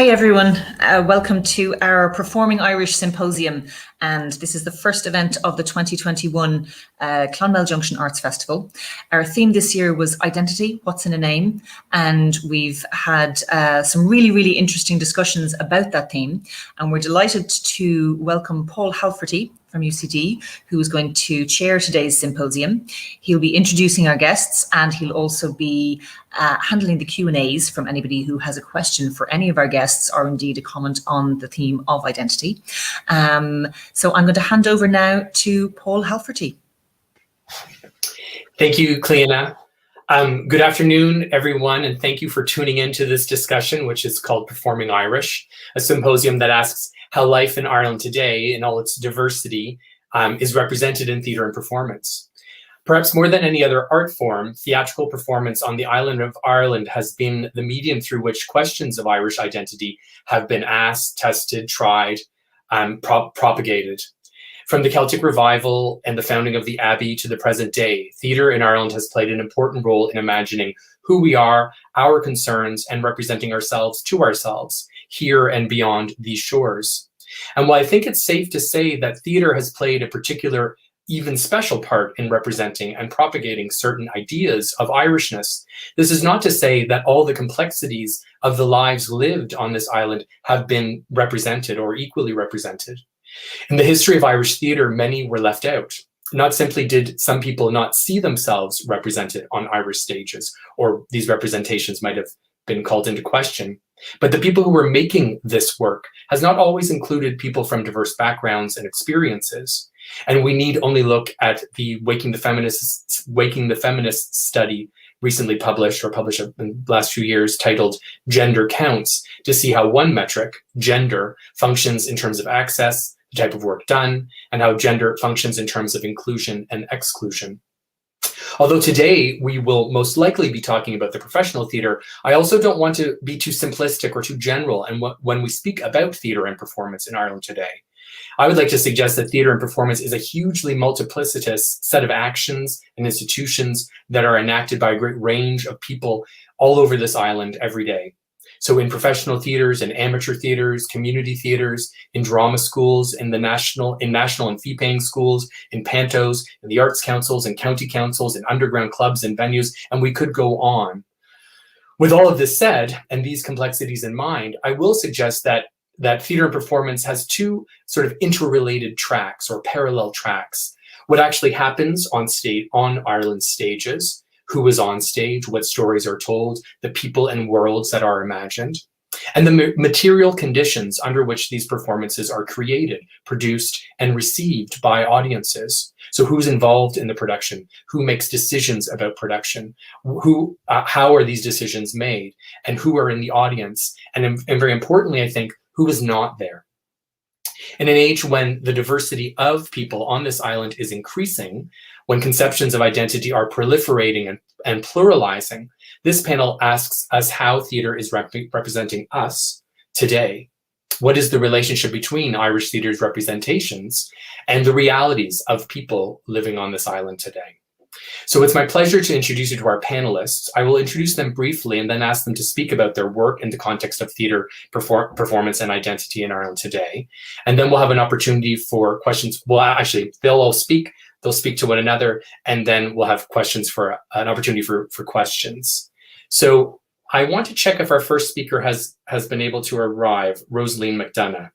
Hi everyone, welcome to our Performing Irish Symposium, and this is the first event of the 2021 Clonmel Junction Arts Festival. Our theme this year was Identity, What's in a Name, and we've had some really interesting discussions about that theme, and we're delighted to welcome Paul Halferty from UCD, who is going to chair today's symposium. He'll be introducing our guests, and he'll also be handling the Q&As from anybody who has a question for any of our guests, or indeed a comment on the theme of identity. So I'm going to hand over now to Paul Halferty. Thank you, Cleona. Good afternoon, everyone, and thank you for tuning into this discussion, which is called Performing Irish, a symposium that asks how life in Ireland today, in all its diversity, is represented in theatre and performance. Perhaps more than any other art form, theatrical performance on the island of Ireland has been the medium through which questions of Irish identity have been asked, tested, tried, propagated. From the Celtic Revival and the founding of the Abbey to the present day, theatre in Ireland has played an important role in imagining who we are, our concerns, and representing ourselves to ourselves, here and beyond these shores. And while I think it's safe to say that theatre has played a particular, even special part in representing and propagating certain ideas of Irishness, this is not to say that all the complexities of the lives lived on this island have been represented or equally represented. In the history of Irish theatre, many were left out. Not simply did some people not see themselves represented on Irish stages, or these representations might have been called into question, but the people who were making this work has not always included people from diverse backgrounds and experiences. And we need only look at the Waking the Feminists study recently published in the last few years titled Gender Counts to see how one metric, gender, functions in terms of access, the type of work done, and how gender functions in terms of inclusion and exclusion. Although today we will most likely be talking about the professional theatre, I also don't want to be too simplistic or too general and when we speak about theatre and performance in Ireland today. I would like to suggest that theatre and performance is a hugely multiplicitous set of actions and institutions that are enacted by a great range of people all over this island every day. So in professional theatres, in amateur theatres, community theatres, in drama schools, in national and fee-paying schools, in pantos, in the arts councils and county councils, in underground clubs and venues, and we could go on. With all of this said, and these complexities in mind, I will suggest that theatre and performance has two sort of interrelated tracks or parallel tracks. What actually happens on Ireland's stages, who is on stage, what stories are told, the people and worlds that are imagined, and the material conditions under which these performances are created, produced, and received by audiences. So who's involved in the production? Who makes decisions about production? How are these decisions made? And who are in the audience? And very importantly, I think, who is not there? In an age when the diversity of people on this island is increasing, when conceptions of identity are proliferating and pluralizing, this panel asks us how theatre is representing us today. What is the relationship between Irish theatre's representations and the realities of people living on this island today? So it's my pleasure to introduce you to our panelists. I will introduce them briefly and then ask them to speak about their work in the context of theatre performance and identity in Ireland today. And then we'll have an opportunity for questions. Well, actually, they'll speak to one another, and then we'll have questions for an opportunity for questions. So I want to check if our first speaker has been able to arrive, Rosaleen McDonough.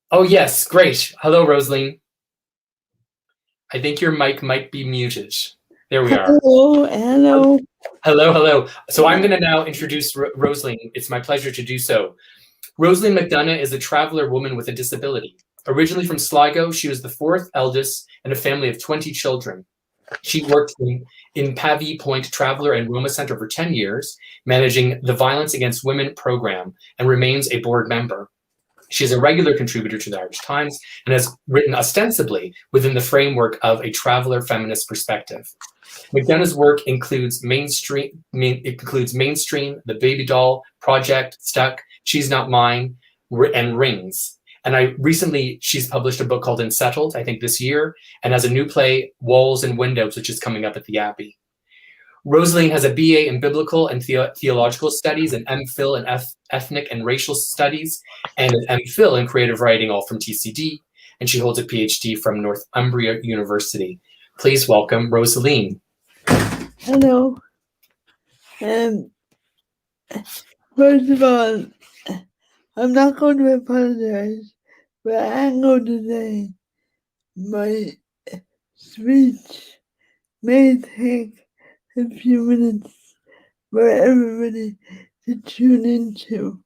Oh yes, great. Hello, Rosaleen. I think your mic might be muted. There we are. Hello. Hello. So I'm going to now introduce Rosaleen. It's my pleasure to do so. Rosaleen McDonough is a traveller woman with a disability. Originally from Sligo, she was the fourth eldest in a family of 20 children. She worked in Pavee Point Traveller and Roma Centre for 10 years, managing the Violence Against Women program, and remains a board member. She is a regular contributor to the Irish Times and has written ostensibly within the framework of a traveller feminist perspective. McDonough's work includes Mainstream, The Baby Doll Project, Stuck, She's Not Mine, and Rings. And she's published a book called Unsettled, I think this year, and has a new play, Walls and Windows, which is coming up at the Abbey. Rosaline has a BA in Biblical and Theological Studies, an MPhil in Ethnic and Racial Studies, and an MPhil in Creative Writing, all from TCD, and she holds a PhD from Northumbria University. Please welcome Rosaline. Hello. First of all, I'm not going to apologize, but I'm going to say my speech may take a few minutes for everybody to tune into.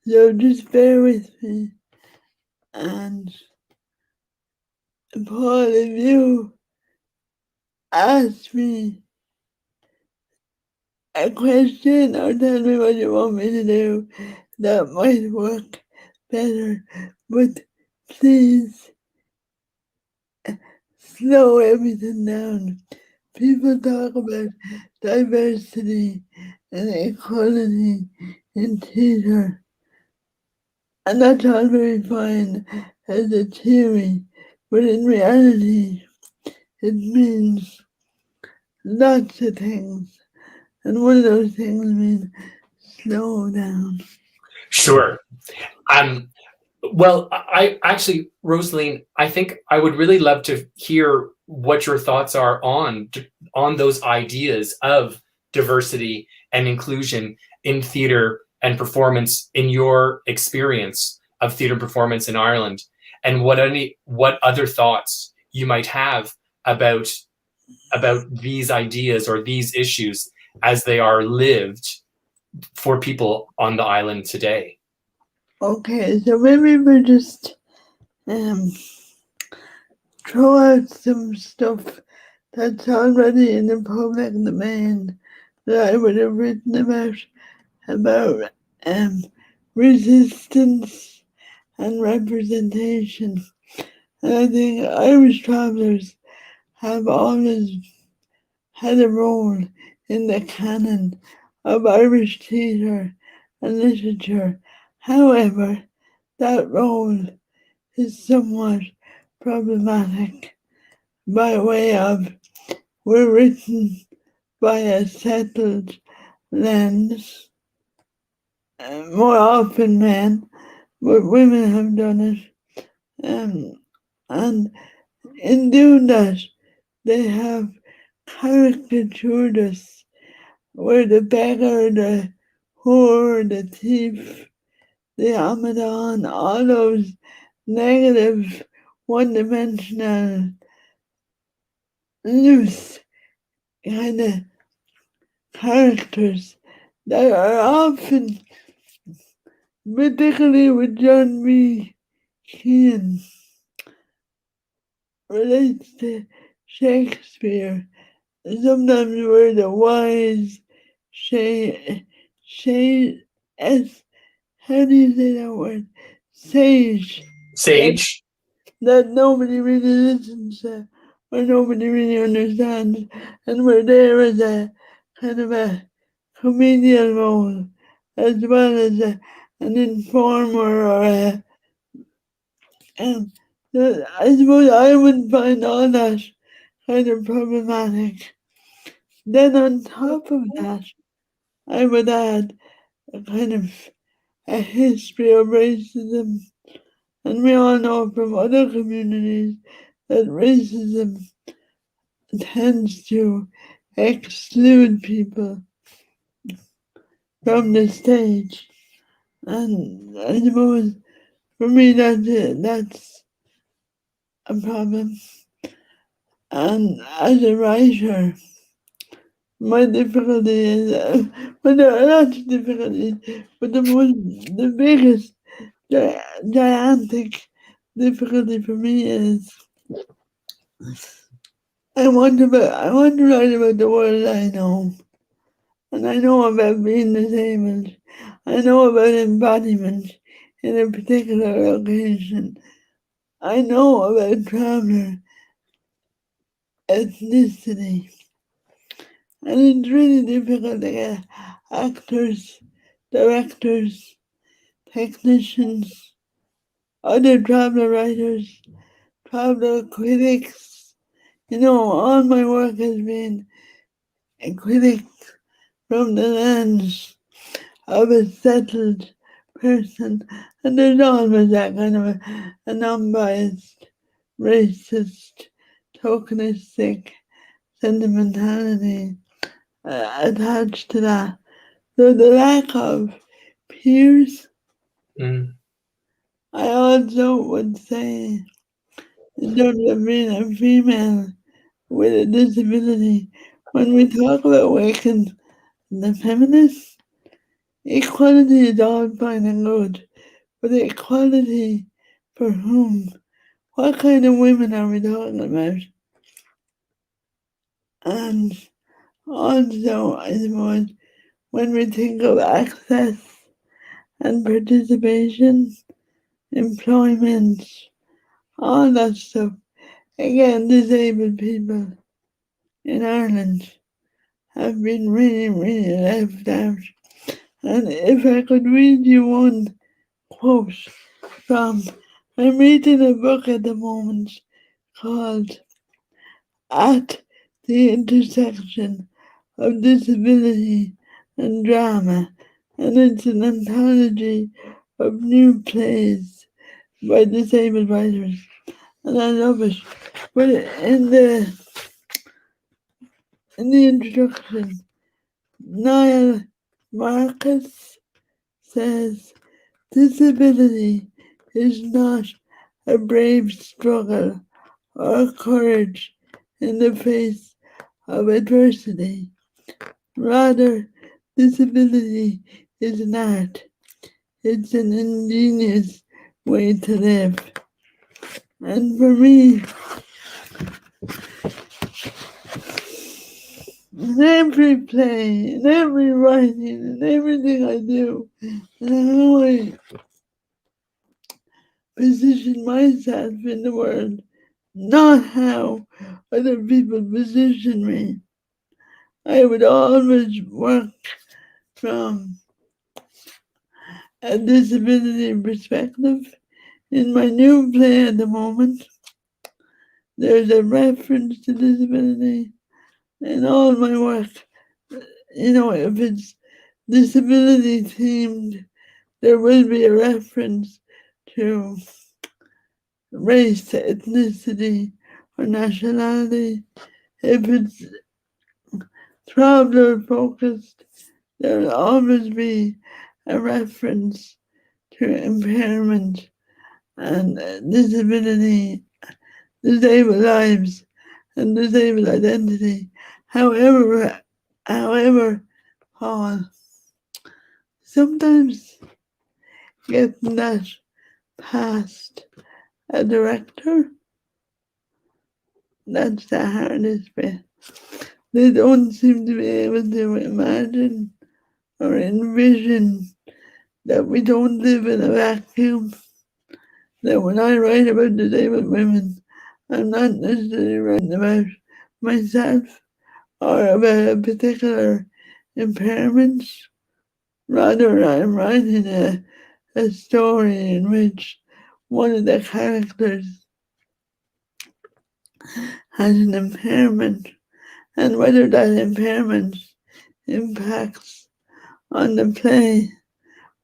So just bear with me. And Paul, if you ask me a question or tell me what you want me to do, that might work better. But please slow everything down. People talk about diversity and equality in theatre, and that's all very fine as a theory, but in reality, it means lots of things, and one of those things means slow down. Sure. Well, I actually, Rosaline, I think I would really love to hear what your thoughts are on those ideas of diversity and inclusion in theater and performance in your experience of theater performance in Ireland, and what other thoughts you might have about these ideas or these issues as they are lived for people on the island today. Okay, so maybe we just throw out some stuff that's already in the public domain that I would have written about resistance and representation. And I think Irish travelers have always had a role in the canon of Irish theatre and literature. However, that role is somewhat problematic by way of we're written by a settled lens, more often men, but women have done it. And in doing that, they have caricatured us. We're the beggar, the whore, the thief, the Amadon, all those negative, one-dimensional, loose kind of characters that are often, particularly with John B. Keane, relates to Shakespeare. Sometimes we're the wise, how do you say that word? Sage. That nobody really listens to or nobody really understands. And we're there as a kind of a comedian role as well as an informer or I suppose I would find all that kind of problematic. Then on top of that, I would add a kind of a history of racism. And we all know from other communities that racism tends to exclude people from the stage. And I suppose for me that's a problem. And as a writer, my difficulty is, well, there are lots of difficulties, but the biggest gigantic difficulty for me is I want to write about the world I know. And I know about being disabled. I know about embodiment in a particular location. I know about traveler ethnicity. And it's really difficult to get actors, directors, technicians, other traveler writers, traveler critics. You know, all my work has been critic from the lens of a settled person, and there's always that kind of an unbiased, racist, tokenistic sentimentality attached to that. So the lack of peers, I also would say, in terms of being a female with a disability, when we talk about waking the feminists, equality is all fine and good, but equality for whom? What kind of women are we talking about? And also, I suppose, when we think of access and participation, employment, all that stuff, again, disabled people in Ireland have been really, really left out. And if I could read you one quote from, I'm reading a book at the moment called At the Intersection of Disability and Drama, and it's an anthology of new plays by disabled writers, and I love it. But in the introduction, Niall Marcus says, disability is not a brave struggle or courage in the face of adversity. Rather, disability is an art. It's an ingenious way to live. And for me, in every play, in every writing, in everything I do, and how I position myself in the world, not how other people position me. I would always work from a disability perspective. In my new play at the moment, there's a reference to disability in all my work. You know, if it's disability themed, there will be a reference to race, ethnicity, or nationality. If it's traveler focused, there will always be a reference to impairment and disability, disabled lives, and disabled identity. However, Paul, sometimes getting that past a director, that's the hardest bit. They don't seem to be able to imagine or envision that we don't live in a vacuum, that when I write about disabled women, I'm not necessarily writing about myself or about a particular impairment. Rather, I'm writing a story in which one of the characters has an impairment, and whether that impairment impacts on the play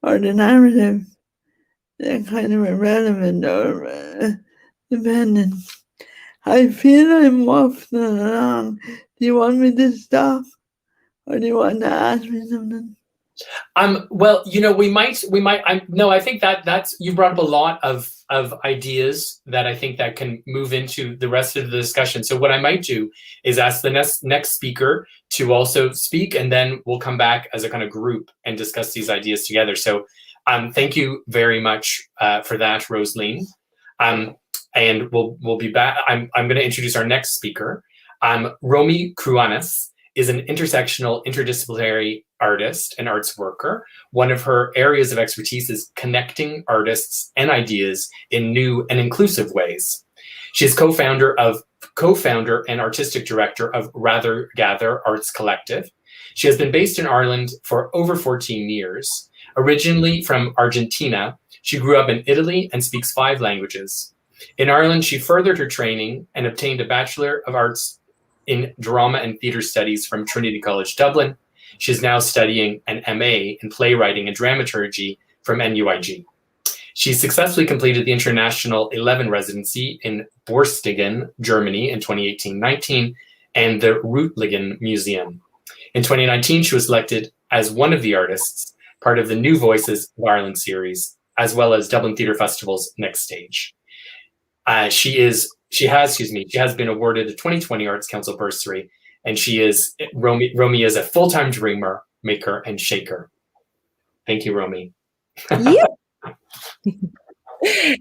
or the narrative, they're kind of irrelevant or dependent. I feel I'm wafting along. Do you want me to stop, or do you want to ask me something? Well, you know, we might. I think that's you brought up a lot of ideas that I think that can move into the rest of the discussion. So what I might do is ask the next speaker to also speak, and then we'll come back as a kind of group and discuss these ideas together. So thank you very much for that, Rosaline. And we'll be back. I'm going to introduce our next speaker. Romy Kruanis is an intersectional, interdisciplinary artist and arts worker. One of her areas of expertise is connecting artists and ideas in new and inclusive ways. She is co-founder and artistic director of Rather Gather Arts Collective. She has been based in Ireland for over 14 years. Originally from Argentina, she grew up in Italy and speaks 5 languages. In Ireland, she furthered her training and obtained a Bachelor of Arts in drama and theatre studies from Trinity College Dublin. She's now studying an MA in playwriting and dramaturgy from NUIG. She successfully completed the International 11 residency in Borstingen, Germany in 2018-19, and the Rutligen Museum. In 2019, she was selected as one of the artists, part of the New Voices of Ireland series, as well as Dublin Theatre Festival's Next Stage. She has been awarded a 2020 Arts Council bursary, and Romy is a full-time dreamer, maker, and shaker. Thank you, Romy. Yeah.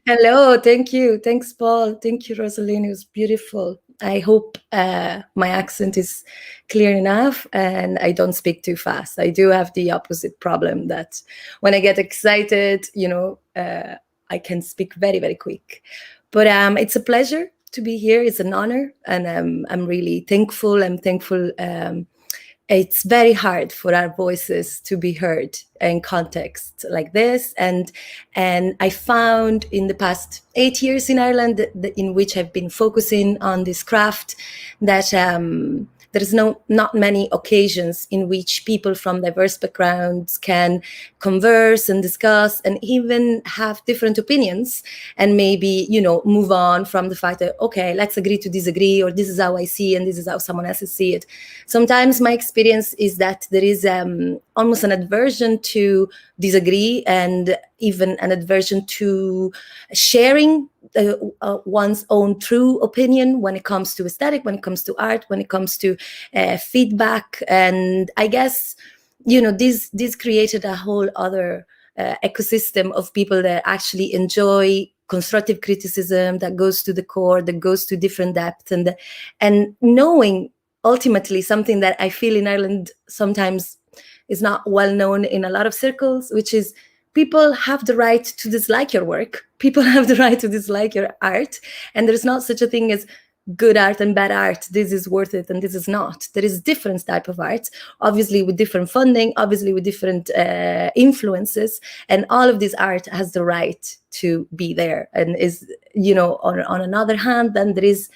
Hello, thank you. Thanks, Paul. Thank you, Rosaline. It was beautiful. I hope my accent is clear enough and I don't speak too fast. I do have the opposite problem that when I get excited, I can speak very, very quick. But it's a pleasure to be here. It's an honor, and I'm really thankful. I'm thankful. It's very hard for our voices to be heard in contexts like this. And I found in the past 8 years in Ireland, in which I've been focusing on this craft, that there's not many occasions in which people from diverse backgrounds can converse and discuss and even have different opinions, and maybe, move on from the fact that, okay, let's agree to disagree, or this is how I see and this is how someone else see it. Sometimes my experience is that there is almost an aversion to disagree, and even an aversion to sharing one's own true opinion when it comes to aesthetic, when it comes to art, when it comes to feedback. And I guess, this created a whole other ecosystem of people that actually enjoy constructive criticism that goes to the core, that goes to different depths, and knowing ultimately something that I feel in Ireland sometimes is not well known in a lot of circles, which is people have the right to dislike your work. People have the right to dislike your art. And there's not such a thing as good art and bad art. This is worth it and this is not. There is different type of art, obviously with different funding, obviously with different influences. And all of this art has the right to be there. And is, on another hand, then there is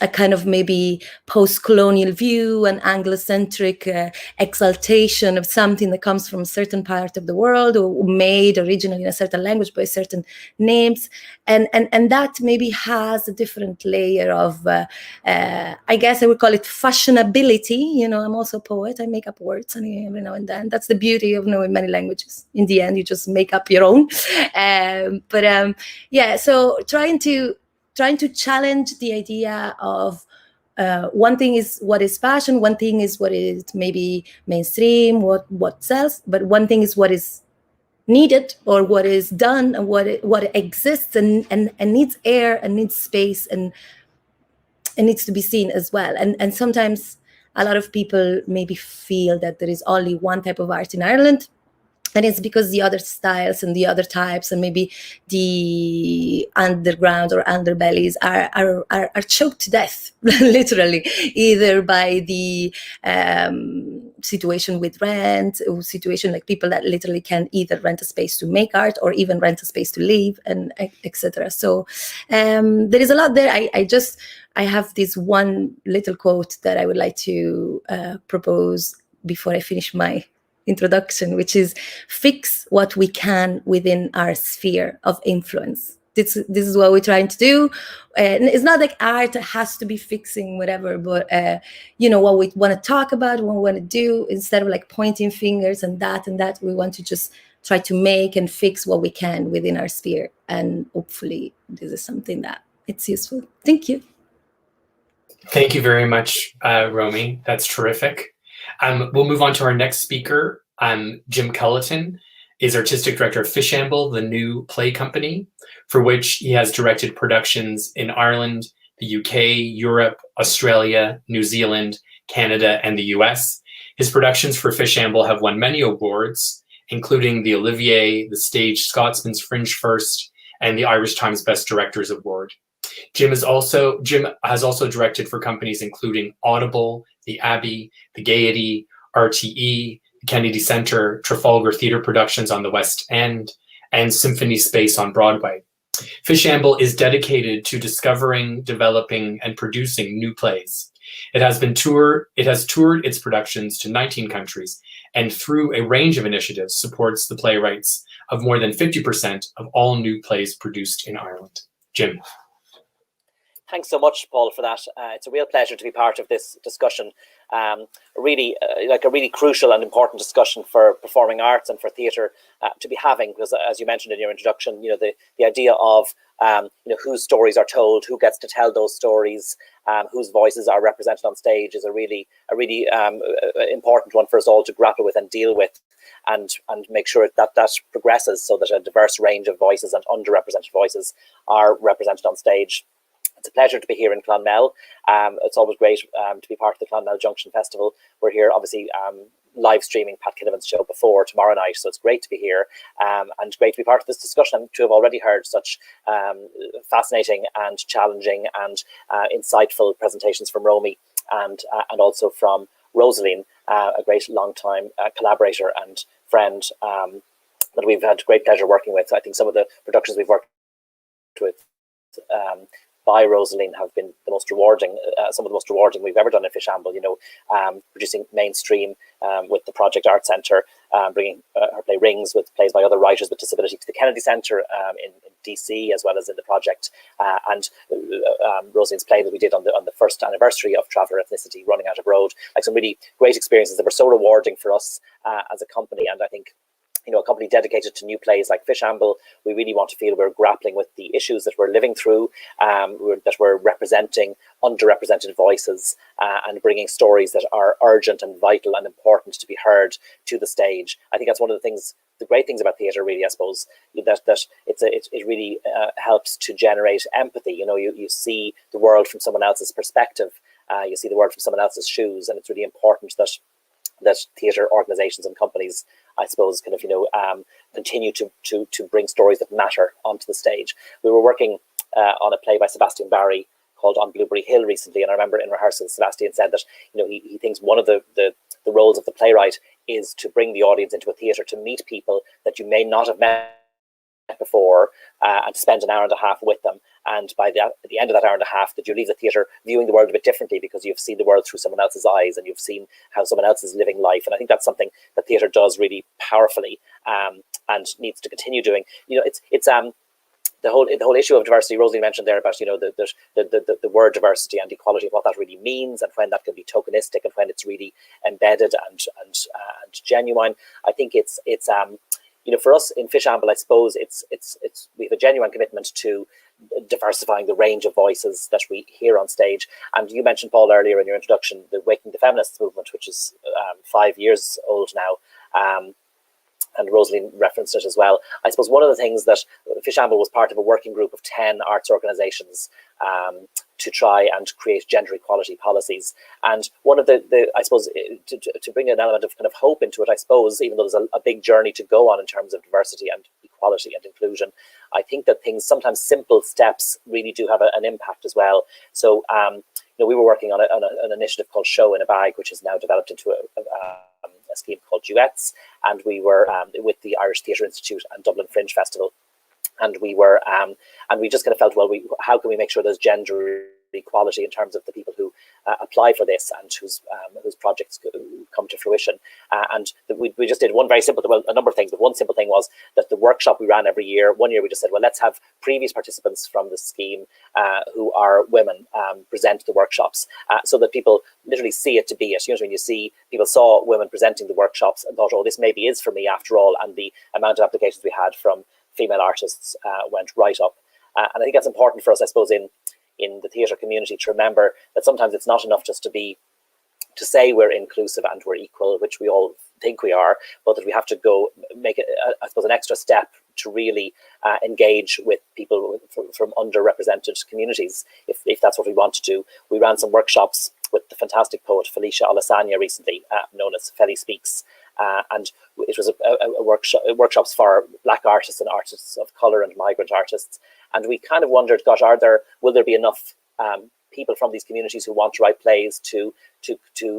a kind of maybe post-colonial view, an Anglocentric exaltation of something that comes from a certain part of the world, or made originally in a certain language by certain names. And that maybe has a different layer of, I guess I would call it fashionability. I'm also a poet. I make up words every now and then. That's the beauty of knowing many languages. In the end, you just make up your own. So trying to challenge the idea of one thing is what is fashion, one thing is what is maybe mainstream, what sells, but one thing is what is needed or what is done and what exists and needs air and needs space and needs to be seen as well. And sometimes a lot of people maybe feel that there is only one type of art in Ireland. And it's because the other styles and the other types and maybe the underground or underbellies are choked to death, literally, either by the situation with rent, or situation like people that literally can either rent a space to make art or even rent a space to live, and etc. So there is a lot there. I have this one little quote that I would like to propose before I finish my introduction, which is fix what we can within our sphere of influence. This is what we're trying to do. And it's not like art has to be fixing whatever, but what we want to talk about, what we want to do, instead of like pointing fingers and that, we want to just try to make and fix what we can within our sphere. And hopefully this is something that it's useful. Thank you. Thank you very much, Romy. That's terrific. We'll move on to our next speaker. Jim Culleton is Artistic Director of Fishamble, the new play company, for which he has directed productions in Ireland, the UK, Europe, Australia, New Zealand, Canada, and the US. His productions for Fishamble have won many awards, including the Olivier, the Stage Scotsman's Fringe First, and the Irish Times Best Directors Award. Jim has also directed for companies including Audible, the Abbey, the Gaiety, RTE, the Kennedy Center, Trafalgar Theatre Productions on the West End, and Symphony Space on Broadway. Fishamble is dedicated to discovering, developing, and producing new plays. It has toured its productions to 19 countries, and through a range of initiatives supports the playwrights of more than 50% of all new plays produced in Ireland. Jim. Thanks so much, Paul, for that. It's a real pleasure to be part of this discussion. Really crucial and important discussion for performing arts and for theatre to be having, because as you mentioned in your introduction, the idea of whose stories are told, who gets to tell those stories, whose voices are represented on stage is a really important one for us all to grapple with and deal with, and make sure that progresses so that a diverse range of voices and underrepresented voices are represented on stage. It's a pleasure to be here in Clonmel. It's always great to be part of the Clonmel Junction Festival. We're here, obviously, live streaming Pat Kinnavan's show before tomorrow night, so it's great to be here and great to be part of this discussion and to have already heard such fascinating and challenging and insightful presentations from Romy and also from Rosaline, a great long-time collaborator and friend that we've had great pleasure working with. I think some of the productions we've worked with by Rosaline have been the most rewarding, some of the most rewarding we've ever done in Fishamble. Producing Mainstream with the Project Art Centre, bringing her play Rings with plays by other writers with disability to the Kennedy Centre in DC, as well as in the project, and Rosaline's play that we did on the first anniversary of Traveller Ethnicity, Running Out of Road. Like some really great experiences that were so rewarding for us as a company, and I think a company dedicated to new plays like Fishamble, we really want to feel we're grappling with the issues that we're living through, that we're representing underrepresented voices and bringing stories that are urgent and vital and important to be heard to the stage. I think that's one of the great things about theatre, really, I suppose, that it really helps to generate empathy. You see the world from someone else's perspective, you see the world from someone else's shoes, and it's really important that theatre organisations and companies, I suppose, kind of continue to bring stories that matter onto the stage. We were working on a play by Sebastian Barry called On Blueberry Hill recently, and I remember in rehearsal Sebastian said that he thinks one of the roles of the playwright is to bring the audience into a theatre to meet people that you may not have met before, and to spend an hour and a half with them, and by the end of that hour and a half, that you leave the theatre viewing the world a bit differently because you've seen the world through someone else's eyes and you've seen how someone else is living life. And I think that's something that theatre does really powerfully and needs to continue doing. It's the whole issue of diversity. Rosalie mentioned there about the word diversity and equality, and what that really means, and when that can be tokenistic and when it's really embedded and genuine. I think it's for us in Fishamble, I suppose we have a genuine commitment to diversifying the range of voices that we hear on stage. And you mentioned, Paul, earlier in your introduction, the Waking the Feminists movement, which is 5 years old now, and Rosaline referenced it as well. I suppose one of the things that Fishamble was part of a working group of 10 arts organisations to try and create gender equality policies. And one of the I suppose, to bring an element of kind of hope into it, I suppose, even though there's a big journey to go on in terms of diversity and equality and inclusion, I think that sometimes simple steps really do have an impact as well. So, we were working on an initiative called Show in a Bag, which has now developed into a scheme called Duets, and we were with the Irish Theatre Institute and Dublin Fringe Festival, and we were and we just kind of felt, well, how can we make sure there's gender equality in terms of the people who apply for this and whose projects come to fruition. And we just did one very simple, well, a number of things, but one simple thing was that the workshop we ran every year, one year we just said, well, let's have previous participants from the scheme who are women present the workshops so that people literally see it to be it. When you see, people saw women presenting the workshops and thought, oh, this maybe is for me after all. And the amount of applications we had from female artists went right up. And I think that's important for us, I suppose, in the theatre community to remember that sometimes it's not enough just to say we're inclusive and we're equal, which we all think we are, but that we have to go make it, I suppose, an extra step to really engage with people from underrepresented communities, if that's what we want to do. We ran some workshops with the fantastic poet Felicia Olasanya recently, known as Feli Speaks, and it was workshops for Black artists and artists of colour and migrant artists. And we kind of wondered, gosh, will there be enough people from these communities who want to write plays to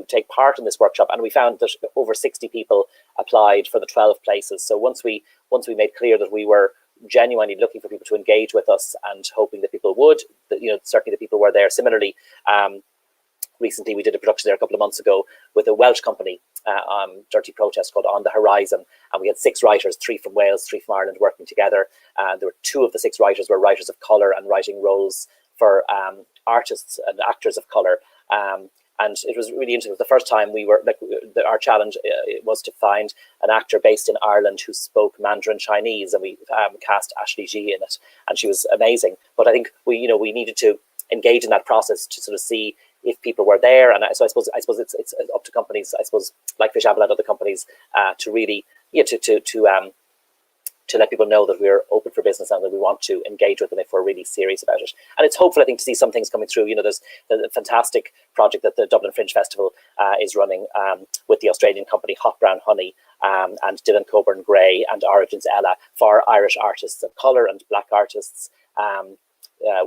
take part in this workshop? And we found that over 60 people applied for the 12 places. So once we made clear that we were genuinely looking for people to engage with us and hoping that people would. Certainly the people were there. Similarly, recently we did a production there a couple of months ago with a Welsh company, Dirty Protest, called On the Horizon, and we had 6 writers, 3 from Wales, 3 from Ireland, working together. There were 2 of the 6 writers were writers of colour and writing roles for artists and actors of colour. And it was really interesting. It was the first time we were, our challenge was to find an actor based in Ireland who spoke Mandarin Chinese, and we cast Ashley G in it, and she was amazing. But I think we needed to engage in that process to sort of see if people were there. And so I suppose it's up to companies, I suppose, like Fish Apple and other companies, to really, to let people know that we're open for business and that we want to engage with them if we're really serious about it. And it's hopeful, I think, to see some things coming through. There's the fantastic project that the Dublin Fringe Festival is running with the Australian company Hot Brown Honey and Dylan Coburn Gray and Origins Ella for Irish artists of colour and black artists.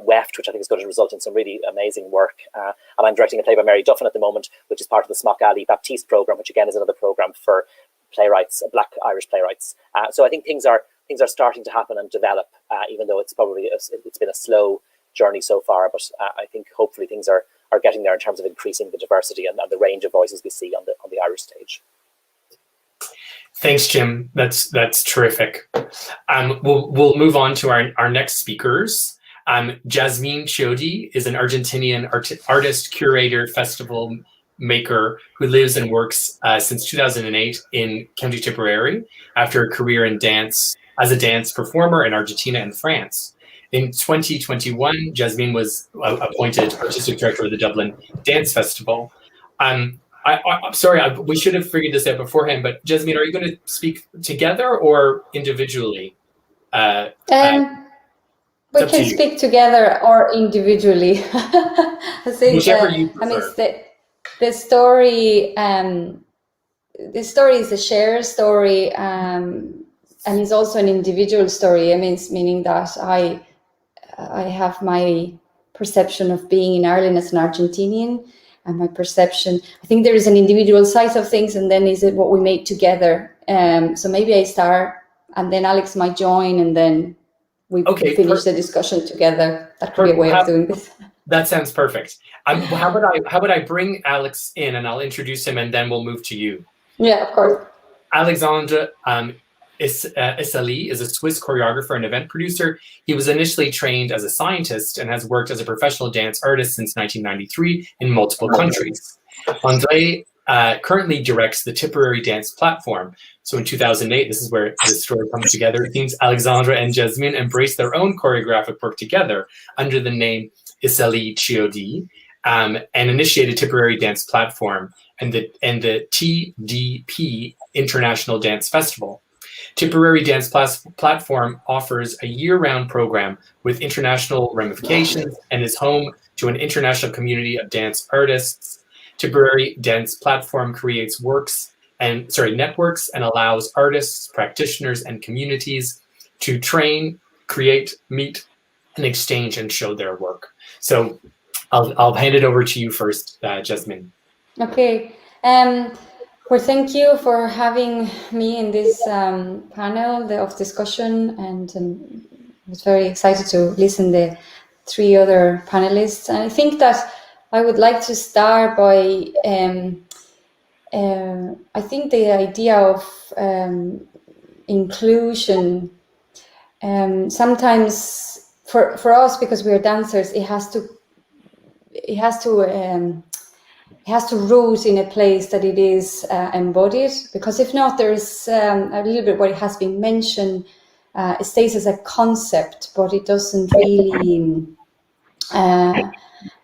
Weft, which I think is going to result in some really amazing work. And I'm directing a play by Mary Duffin at the moment, which is part of the Smock Alley Baptiste programme, which again is another programme for playwrights, black Irish playwrights. So I think things are starting to happen and develop, even though it's been a slow journey so far. But I think hopefully things are getting there in terms of increasing the diversity and the range of voices we see on the Irish stage. Thanks, Jim. That's terrific. We'll move on to our next speakers. Jasmine Chiodi is an Argentinian artist, curator, festival maker who lives and works since 2008 in County Tipperary after a career in dance as a dance performer in Argentina and France. In 2021, Jasmine was appointed artistic director of the Dublin Dance Festival. I'm sorry, we should have figured this out beforehand, but Jasmine, are you going to speak together or individually? We can speak together or individually. I think, whichever you prefer. I mean, the story. The story is a shared story, and it's also an individual story. I mean, meaning that I have my perception of being in Ireland as an Argentinian, and my perception. I think there is an individual side of things, and then is it what we make together. So maybe I start, and then Alex might join, and then we finish the discussion together. That could be a way of doing this. That sounds perfect. How about I bring Alex in and I'll introduce him and then we'll move to you. Yeah, of course. Alexandre Isali is a Swiss choreographer and event producer. He was initially trained as a scientist and has worked as a professional dance artist since 1993 in multiple countries. André currently directs the Tipperary Dance Platform. So in 2008, this is where this story comes together. It seems Alexandra and Jasmine embraced their own choreographic work together under the name Isali Chiodi and initiated Tipperary Dance Platform and the TDP International Dance Festival. Tipperary Dance Platform offers a year-round program with international ramifications and is home to an international community of dance artists. Tipperary Dance Platform creates networks and allows artists, practitioners, and communities to train, create, meet, and exchange and show their work. So I'll hand it over to you first, Jasmine. Okay. Well, thank you for having me in this panel of discussion, and I was very excited to listen to the 3 other panelists. And I think that I would like to start by, I think the idea of inclusion, sometimes for us, because we're dancers, it has to root in a place that it is embodied, because if not, there's a little bit what it has been mentioned, it stays as a concept, but it doesn't really,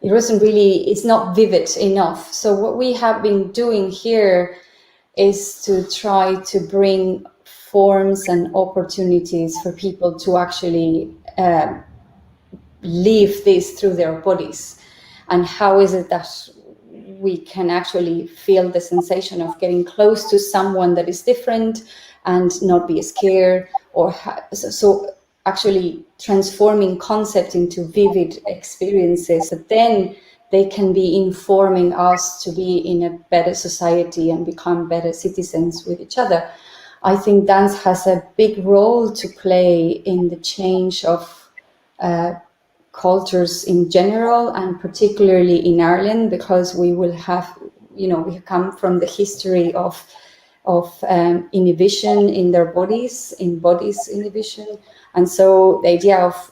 it's not vivid enough. So what we have been doing here is to try to bring forms and opportunities for people to actually live this through their bodies. And how is it that we can actually feel the sensation of getting close to someone that is different and not be scared, or so actually transforming concept into vivid experiences that then they can be informing us to be in a better society and become better citizens with each other. I think dance has a big role to play in the change of cultures in general, and particularly in Ireland, because we will have, we come from the history of inhibition in their bodies, inhibition. And so the idea of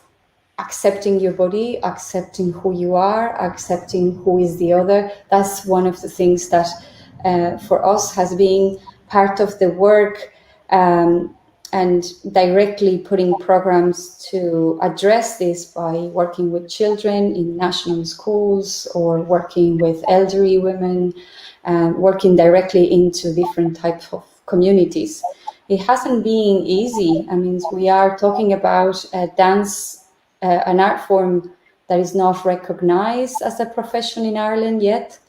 accepting your body, accepting who you are, accepting who is the other, that's one of the things that for us has been part of the work, and directly putting programs to address this by working with children in national schools, or working with elderly women, working directly into different types of communities. It hasn't been easy. I mean, we are talking about dance, an art form that is not recognized as a profession in Ireland yet.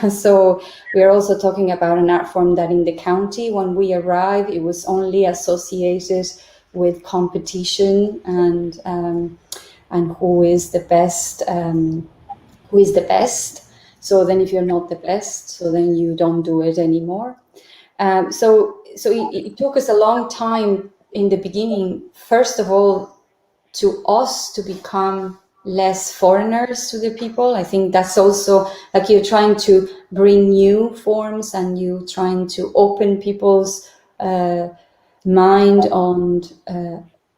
So we are also talking about an art form that in the county, when we arrived, it was only associated with competition and who is the best. So then if you're not the best, so then you don't do it anymore. So it took us a long time in the beginning, first of all, to us to become less foreigners to the people. I think that's also like you're trying to bring new forms, and you trying to open people's mind on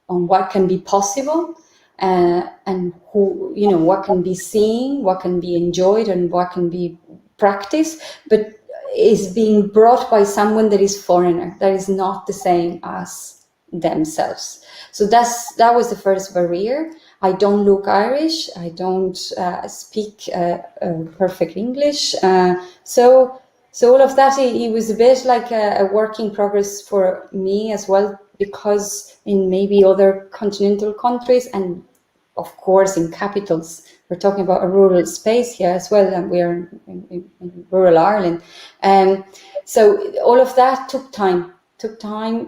what can be possible, and who, what can be seen, what can be enjoyed, and what can be practiced, but is being brought by someone that is foreigner, that is not the same as themselves. So that was the first barrier. I don't look Irish. I don't speak perfect English. So all of that, it was a bit like a work in progress for me as well, because in maybe other continental countries, and of course in capitals, we're talking about a rural space here as well, and we're in rural Ireland. So all of that took time,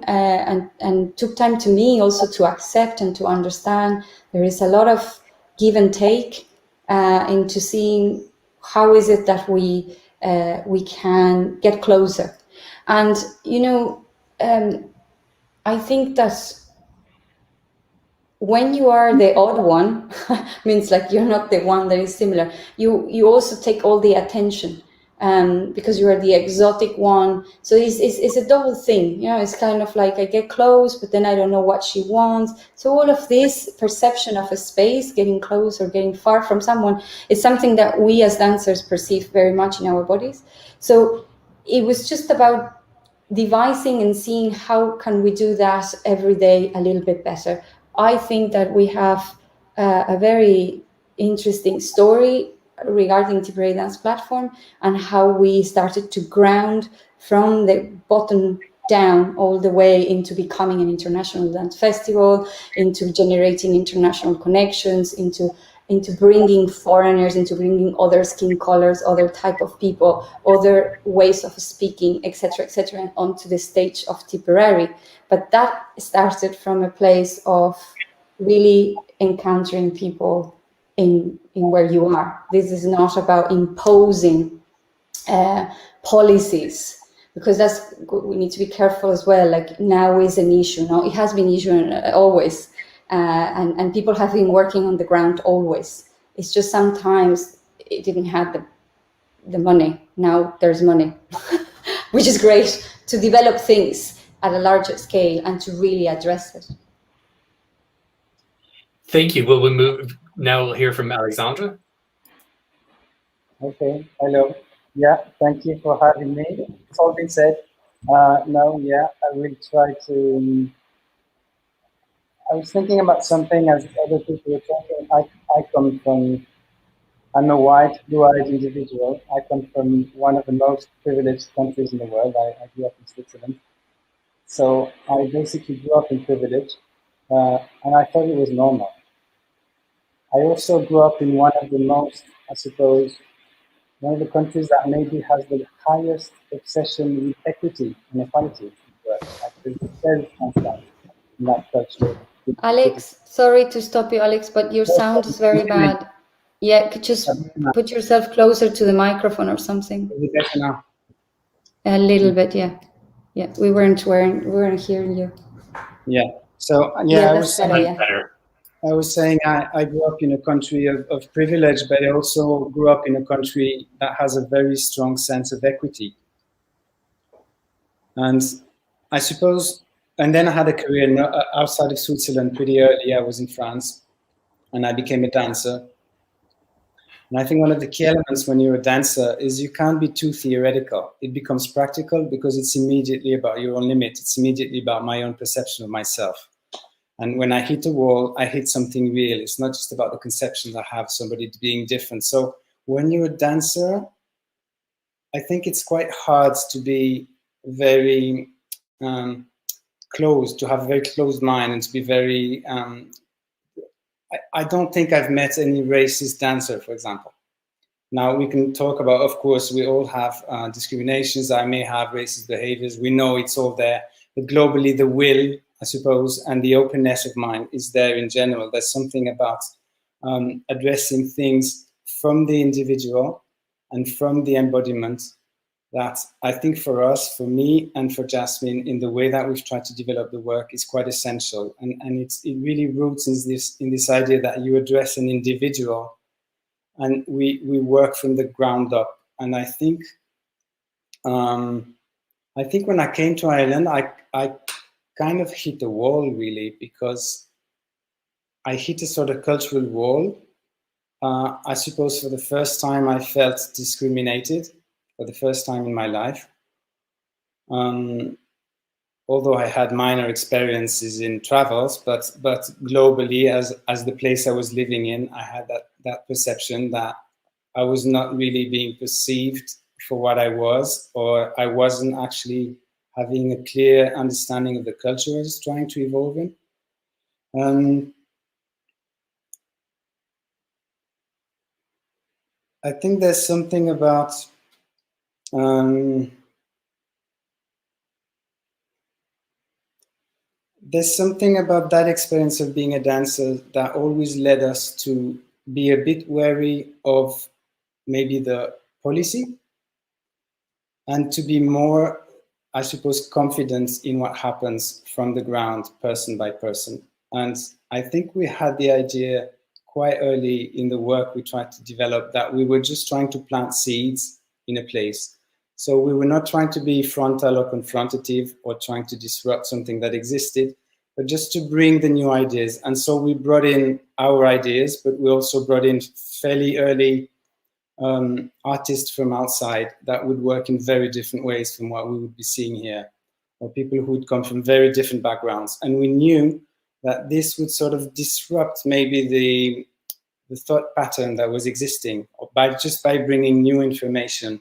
and took time to me also to accept and to understand. There is a lot of give and take into seeing how is it that we can get closer. And I think that when you are the odd one, means like you're not the one that is similar, you also take all the attention, because you are the exotic one. So it's a double thing, it's kind of like I get close, but then I don't know what she wants. So all of this perception of a space, getting close or getting far from someone, is something that we as dancers perceive very much in our bodies. So it was just about devising and seeing how can we do that every day a little bit better. I think that we have a very interesting story regarding Tipperary Dance Platform, and how we started to ground from the bottom down all the way into becoming an international dance festival, into generating international connections, into bringing foreigners, into bringing other skin colors, other type of people, other ways of speaking, etc., onto the stage of Tipperary. But that started from a place of really encountering people in where you are. This is not about imposing policies, because that's, we need to be careful as well. Like now is an issue. Now it has been an issue always, and people have been working on the ground always. It's just sometimes it didn't have the money. Now there's money, which is great to develop things at a larger scale and to really address it. Thank you. Will we move now? We'll hear from Alexandra. Okay, hello. Yeah, thank you for having me. It's all been said. No, yeah, I will try to. I was thinking about something as other people were talking. I come from, I'm a white, blue-eyed individual. I come from one of the most privileged countries in the world. I grew up in Switzerland. So I basically grew up in privilege, and I thought it was normal. I also grew up in one of the most, I suppose, one of the countries that maybe has the highest obsession with equity and equality. It's very constant in that culture. Alex, sorry to stop you, Alex, but your sound is very bad. Yeah, could just put yourself closer to the microphone or something. Is it better now? A little bit, yeah. Yeah, we weren't hearing you. Yeah. So Yeah, I that's was better. saying, Yeah. Better. I was saying I grew up in a country of privilege, but I also grew up in a country that has a very strong sense of equity. And I suppose, and then I had a career outside of Switzerland pretty early. I was in France and I became a dancer. And I think one of the key elements when you're a dancer is you can't be too theoretical. It becomes practical because it's immediately about your own limit. It's immediately about my own perception of myself. And when I hit a wall, I hit something real. It's not just about the conceptions I have, somebody being different. So when you're a dancer, I think it's quite hard to be very closed, to have a very closed mind and to be very, I don't think I've met any racist dancer, for example. Now we can talk about, of course, we all have discriminations. I may have racist behaviors. We know it's all there, but globally the will, I suppose, and the openness of mind is there in general. There's something about addressing things from the individual and from the embodiment that I think for us, for me and for Jasmine, in the way that we've tried to develop the work is quite essential. And it really roots in this idea that you address an individual and we work from the ground up. And I think when I came to Ireland, I kind of hit a wall really, because I hit a sort of cultural wall. I suppose for the first time I felt discriminated for the first time in my life. Although I had minor experiences in travels, but globally, as the place I was living in, I had that perception that I was not really being perceived for what I was, or I wasn't actually having a clear understanding of the culture I was trying to evolve in. I think there's something about that experience of being a dancer that always led us to be a bit wary of maybe the policy and to be more, I suppose, confident in what happens from the ground, person by person. And I think we had the idea quite early in the work we tried to develop that we were just trying to plant seeds in a place. So we were not trying to be frontal or confrontative or trying to disrupt something that existed, but just to bring the new ideas. And so we brought in our ideas, but we also brought in fairly early artists from outside that would work in very different ways from what we would be seeing here, or people who would come from very different backgrounds. And we knew that this would sort of disrupt maybe the thought pattern that was existing by bringing new information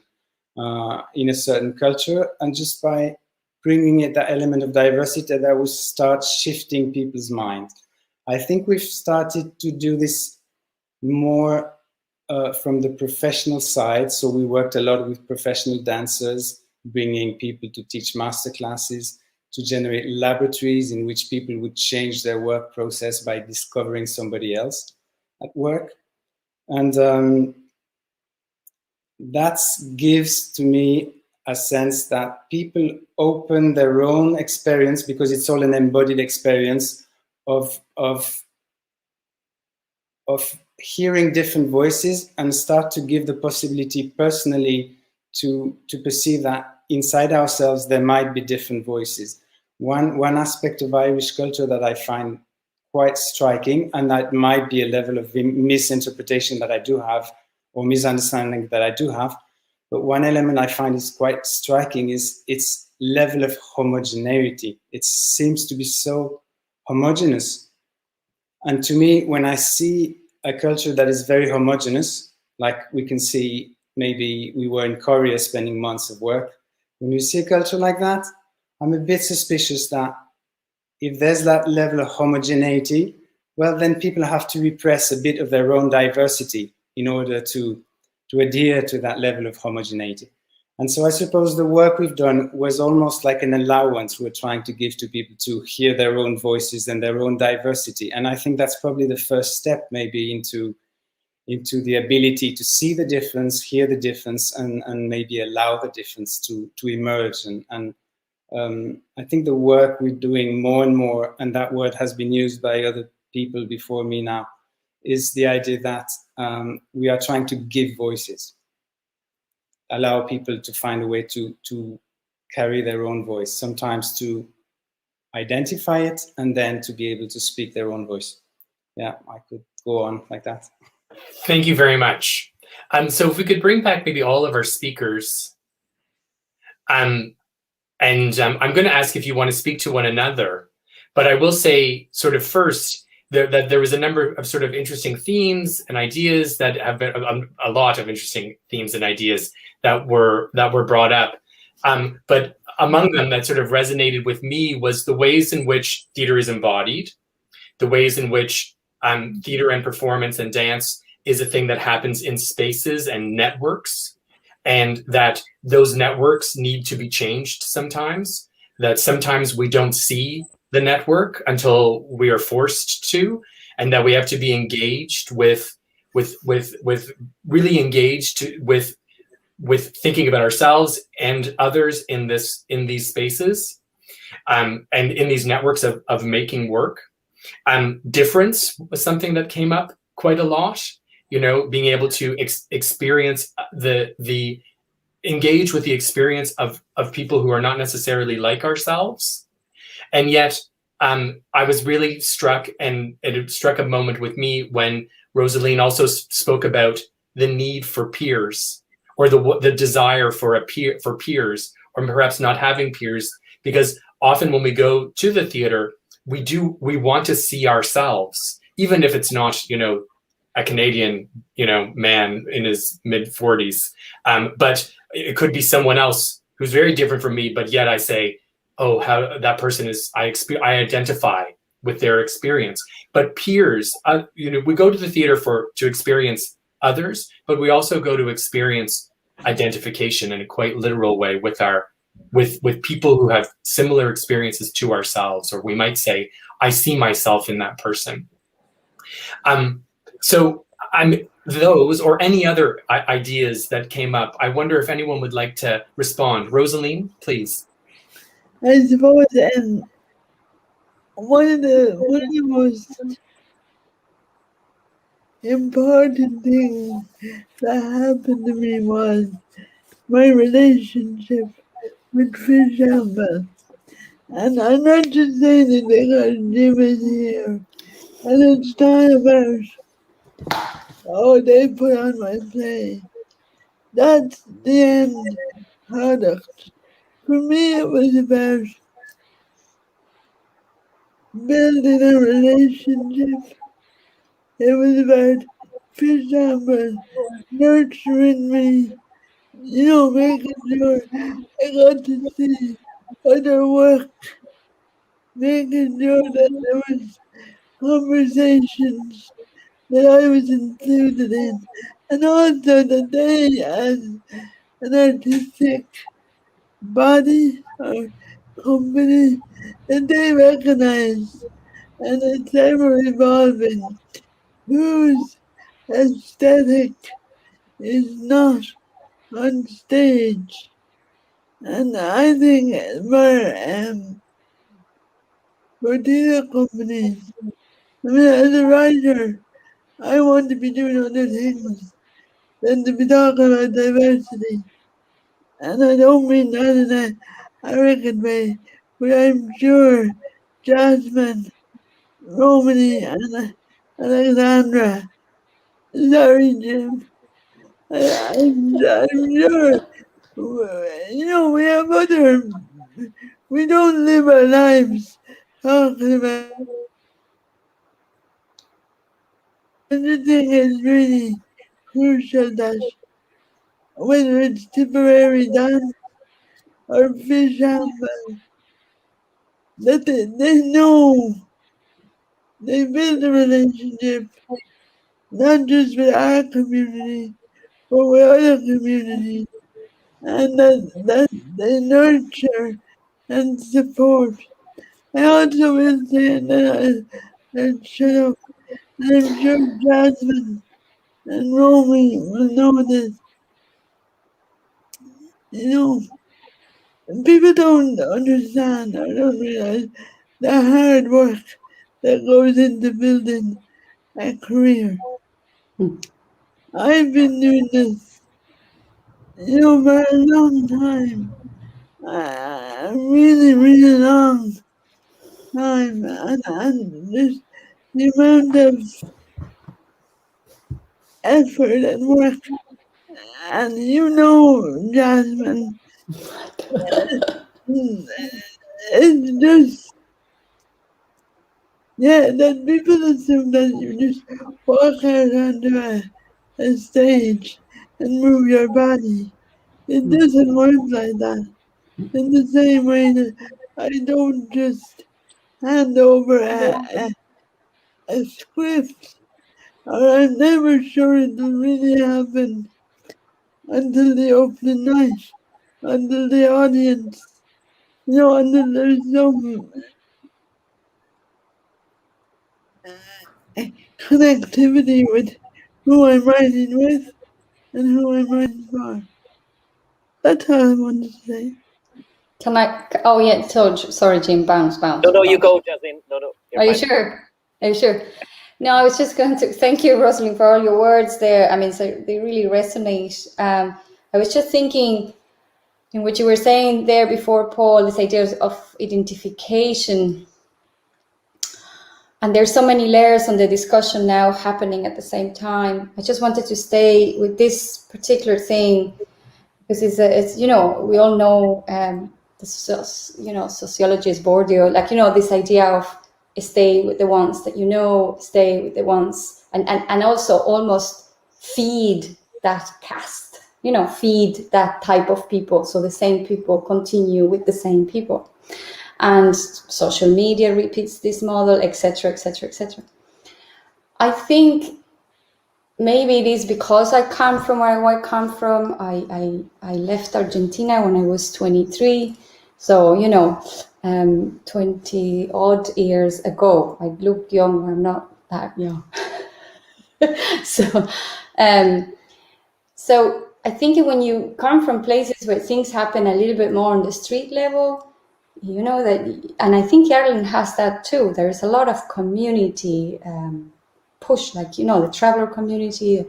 in a certain culture, and just by bringing it that element of diversity that would start shifting people's minds. I think we've started to do this more from the professional side. So we worked a lot with professional dancers, bringing people to teach masterclasses, to generate laboratories in which people would change their work process by discovering somebody else at work. And that gives to me a sense that people open their own experience, because it's all an embodied experience of hearing different voices, and start to give the possibility personally to perceive that inside ourselves there might be different voices. One aspect of Irish culture that I find quite striking, and that might be a level of misinterpretation that I do have, or misunderstanding that I do have, but one element I find is quite striking is its level of homogeneity. It seems to be so homogeneous. And to me, when I see a culture that is very homogeneous, like we can see, maybe we were in Korea spending months of work, when you see a culture like that, I'm a bit suspicious that if there's that level of homogeneity, well, then people have to repress a bit of their own diversity in order to adhere to that level of homogeneity. And so I suppose the work we've done was almost like an allowance we're trying to give to people to hear their own voices and their own diversity. And I think that's probably the first step maybe into the ability to see the difference, hear the difference, and maybe allow the difference to emerge and I think the work we're doing more and more, and that word has been used by other people before me now, is the idea that we are trying to give voices, allow people to find a way to carry their own voice, sometimes to identify it, and then to be able to speak their own voice. Yeah, I could go on like that. Thank you very much. So if we could bring back maybe all of our speakers, and I'm going to ask if you want to speak to one another, but I will say sort of first that there was a number of sort of interesting themes and ideas that have been a lot of interesting themes and ideas that were brought up. But among them that sort of resonated with me was the ways in which theater is embodied, the ways in which theater and performance and dance is a thing that happens in spaces and networks, and that those networks need to be changed sometimes, that sometimes we don't see the network until we are forced to, and that we have to be engaged with really engaged with thinking about ourselves and others in these spaces, and in these networks of making work. Difference was something that came up quite a lot. You know, being able to experience the engage with the experience of people who are not necessarily like ourselves. And yet I was really struck, and it struck a moment with me when Rosaline also spoke about the need for peers, or the desire for peers, or perhaps not having peers, because often when we go to the theater, we want to see ourselves, even if it's not, you know, a Canadian, you know, man in his mid-40s, but it could be someone else who's very different from me, but yet I say, oh, how that person is, I identify with their experience. But peers, you know, we go to the theater to experience others, but we also go to experience identification in a quite literal way with people who have similar experiences to ourselves, or we might say, I see myself in that person. So those or any other ideas that came up, I wonder if anyone would like to respond. Rosaline, please. I suppose one of the most important things that happened to me was my relationship with Fish Amber. And I'm not just saying that because Jim is here, and it's not about, oh, they put on my play. That's the end product. For me, it was about building a relationship. It was about Fish Amber nurturing me, you know, making sure I got to see other work, making sure that there was conversations that I was included in, and also that they, as an artistic body or company, that they recognize, and it's ever evolving, whose aesthetic is not on stage. And I think for theatre companies, I mean, as a writer, I want to be doing other things than to be talking about diversity. And I don't mean that in a arrogant way, but I'm sure Jasmine, Romany, and Alexandra, sorry, Jim, I'm sure, you know, we don't live our lives talking about. And the thing is really crucial that whether it's temporary dance or Fish Amber, that they know they build a relationship not just with our community, but with other communities, and that they nurture and support. I also will say that shut up, and I'm sure Jasmine and Romy will know this. You know, people don't understand or don't realize the hard work that goes into building a career. I've been doing this, for a long time. A really, really long time. And just the amount of effort and work. And Jasmine, it's just, that people assume that you just walk out onto a stage and move your body. It doesn't work like that. In the same way that I don't just hand over a script, or I'm never sure it will really happen until the opening night, until the audience, until there's some connectivity with who I'm writing with and who I'm writing for. That's all I wanted to say. Can I? Oh yeah. So sorry, Jim. Bounce. No, you go, Jasmine. No. Are you sure? Are you sure? No, I was just going to thank you, Rosalind, for all your words there. I mean, so they really resonate. I was just thinking in what you were saying there before, Paul, this idea of identification. And there's so many layers on the discussion now happening at the same time. I just wanted to stay with this particular thing because it's we all know sociology is Bourdieu, this idea of stay with the ones that stay with the ones, and also almost feed that caste, feed that type of people, so the same people continue with the same people. And social media repeats this model, etc., etc., etc. I think maybe it is because I come from where I come from. I left Argentina when I was 23, so 20 odd years ago. I look young, I'm not that young. So I think when you come from places where things happen a little bit more on the street level, that, and I think Ireland has that too. There is a lot of community push, the traveler community.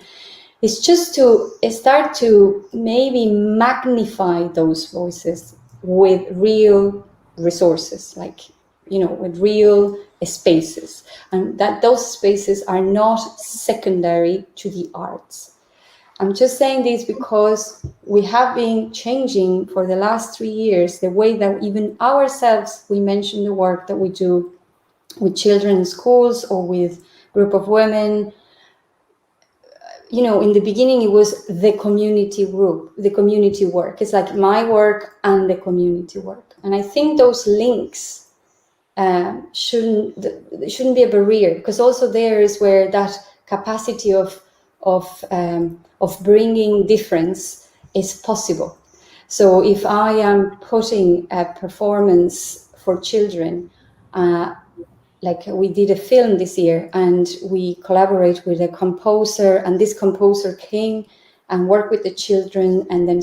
It's just to start to maybe magnify those voices with real resources, with real spaces, and that those spaces are not secondary to the arts. I'm just saying this because we have been changing for the last 3 years the way that even ourselves, we mention the work that we do with children in schools or with group of women. In the beginning, it was the community group, the community work. It's like my work and the community work. And I think those links shouldn't be a barrier, because also there is where that capacity of bringing difference is possible. So if I am putting a performance for children, like we did a film this year, and we collaborate with a composer, and this composer came and worked with the children, and then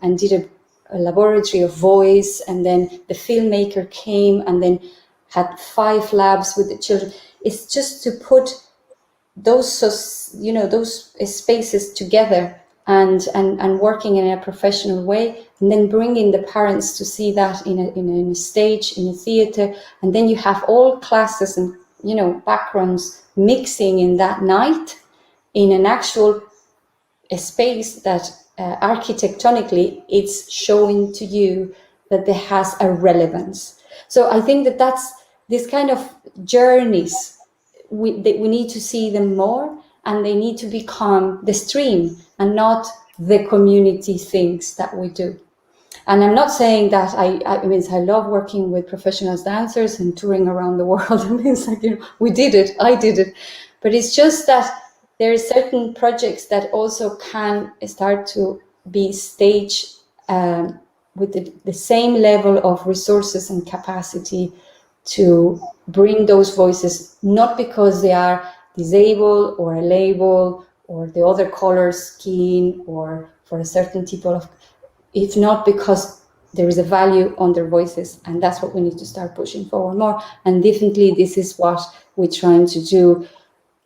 and did a laboratory of voice, and then the filmmaker came and then had 5 labs with the children. It's just to put those spaces together and working in a professional way, and then bringing the parents to see that in a stage, in a theater, and then you have all classes and backgrounds mixing in that night in an actual space that architectonically it's showing to you that there has a relevance. So I think that's this kind of journeys. We need to see them more, and they need to become the stream and not the community things that we do. And I'm not saying that I love working with professional dancers and touring around the world. It means we did it, I did it. But it's just that there are certain projects that also can start to be staged with the same level of resources and capacity to bring those voices, not because they are disabled or a label or the other color skin or for a certain type of, if not because there is a value on their voices, and that's what we need to start pushing forward more. And definitely this is what we're trying to do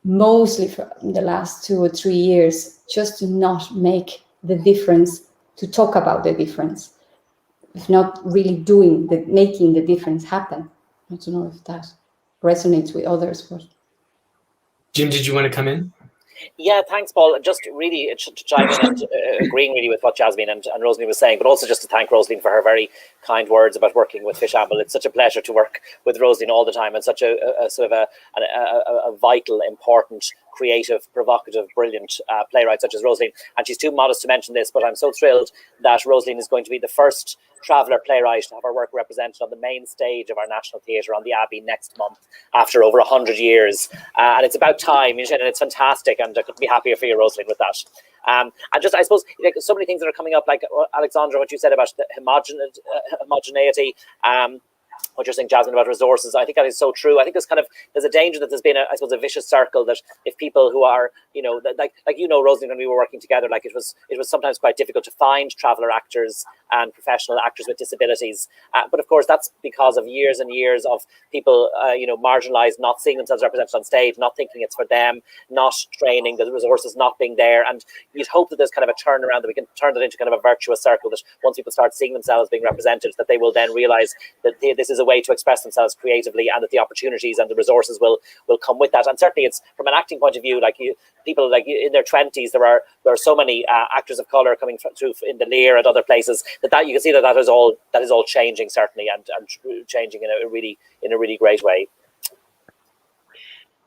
mostly for the last 2 or 3 years, just to not make the difference, to talk about the difference, if not really making the difference happen. I don't know if that resonates with others, but Jim, did you want to come in? Yeah, thanks, Paul. Just really to chime in and agreeing really with what Jasmine and Rosalie was saying, but also just to thank Rosalie for her very kind words about working with Fishamble. It's such a pleasure to work with Rosalie all the time, and such a sort of a vital, important, creative, provocative, brilliant playwright such as Rosalie. And she's too modest to mention this, but I'm so thrilled that Rosalie is going to be the first traveller playwright to have her work represented on the main stage of our National Theatre on the Abbey next month after over 100 years. And it's about time, and it's fantastic, and I couldn't be happier for you, Rosalie, with that. And just, I suppose, like, so many things that are coming up, like Alexandra, what you said about the homogeneity, what you're saying, Jasmine, about resources, I think that is so true. I think there's a danger that there's been I suppose, a vicious circle, that if people who are, like Rosalie, when we were working together, like it was sometimes quite difficult to find traveller actors and professional actors with disabilities. But of course, that's because of years and years of people, marginalised, not seeing themselves represented on stage, not thinking it's for them, not training, the resources not being there. And you'd hope that there's kind of a turnaround, that we can turn that into kind of a virtuous circle, that once people start seeing themselves being represented, that they will then realise that this is a way to express themselves creatively, and that the opportunities and the resources will come with that. And certainly, it's from an acting point of view, people like in their 20s, there are so many actors of colour coming through in the Lear and other places that you can see that is all changing, certainly, and changing in a really great way.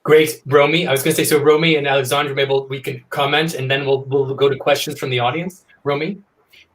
Great, Romy. I was going to say, so Romy and Alexandra, maybe we can comment, and then we'll go to questions from the audience. Romy?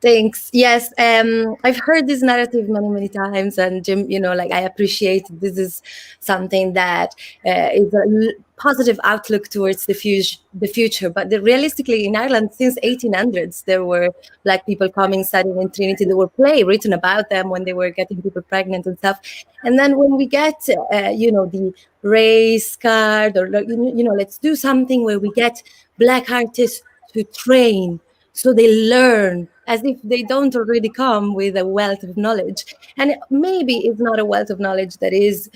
Thanks. Yes, I've heard this narrative many times, and Jim, I appreciate this is something that is a positive outlook towards the future. But realistically, in Ireland, since 1800s, there were Black people coming, studying in Trinity. There were plays written about them when they were getting people pregnant and stuff. And then when we get, the race card, or let's do something where we get Black artists to train, so they learn, as if they don't already come with a wealth of knowledge. And maybe it's not a wealth of knowledge that is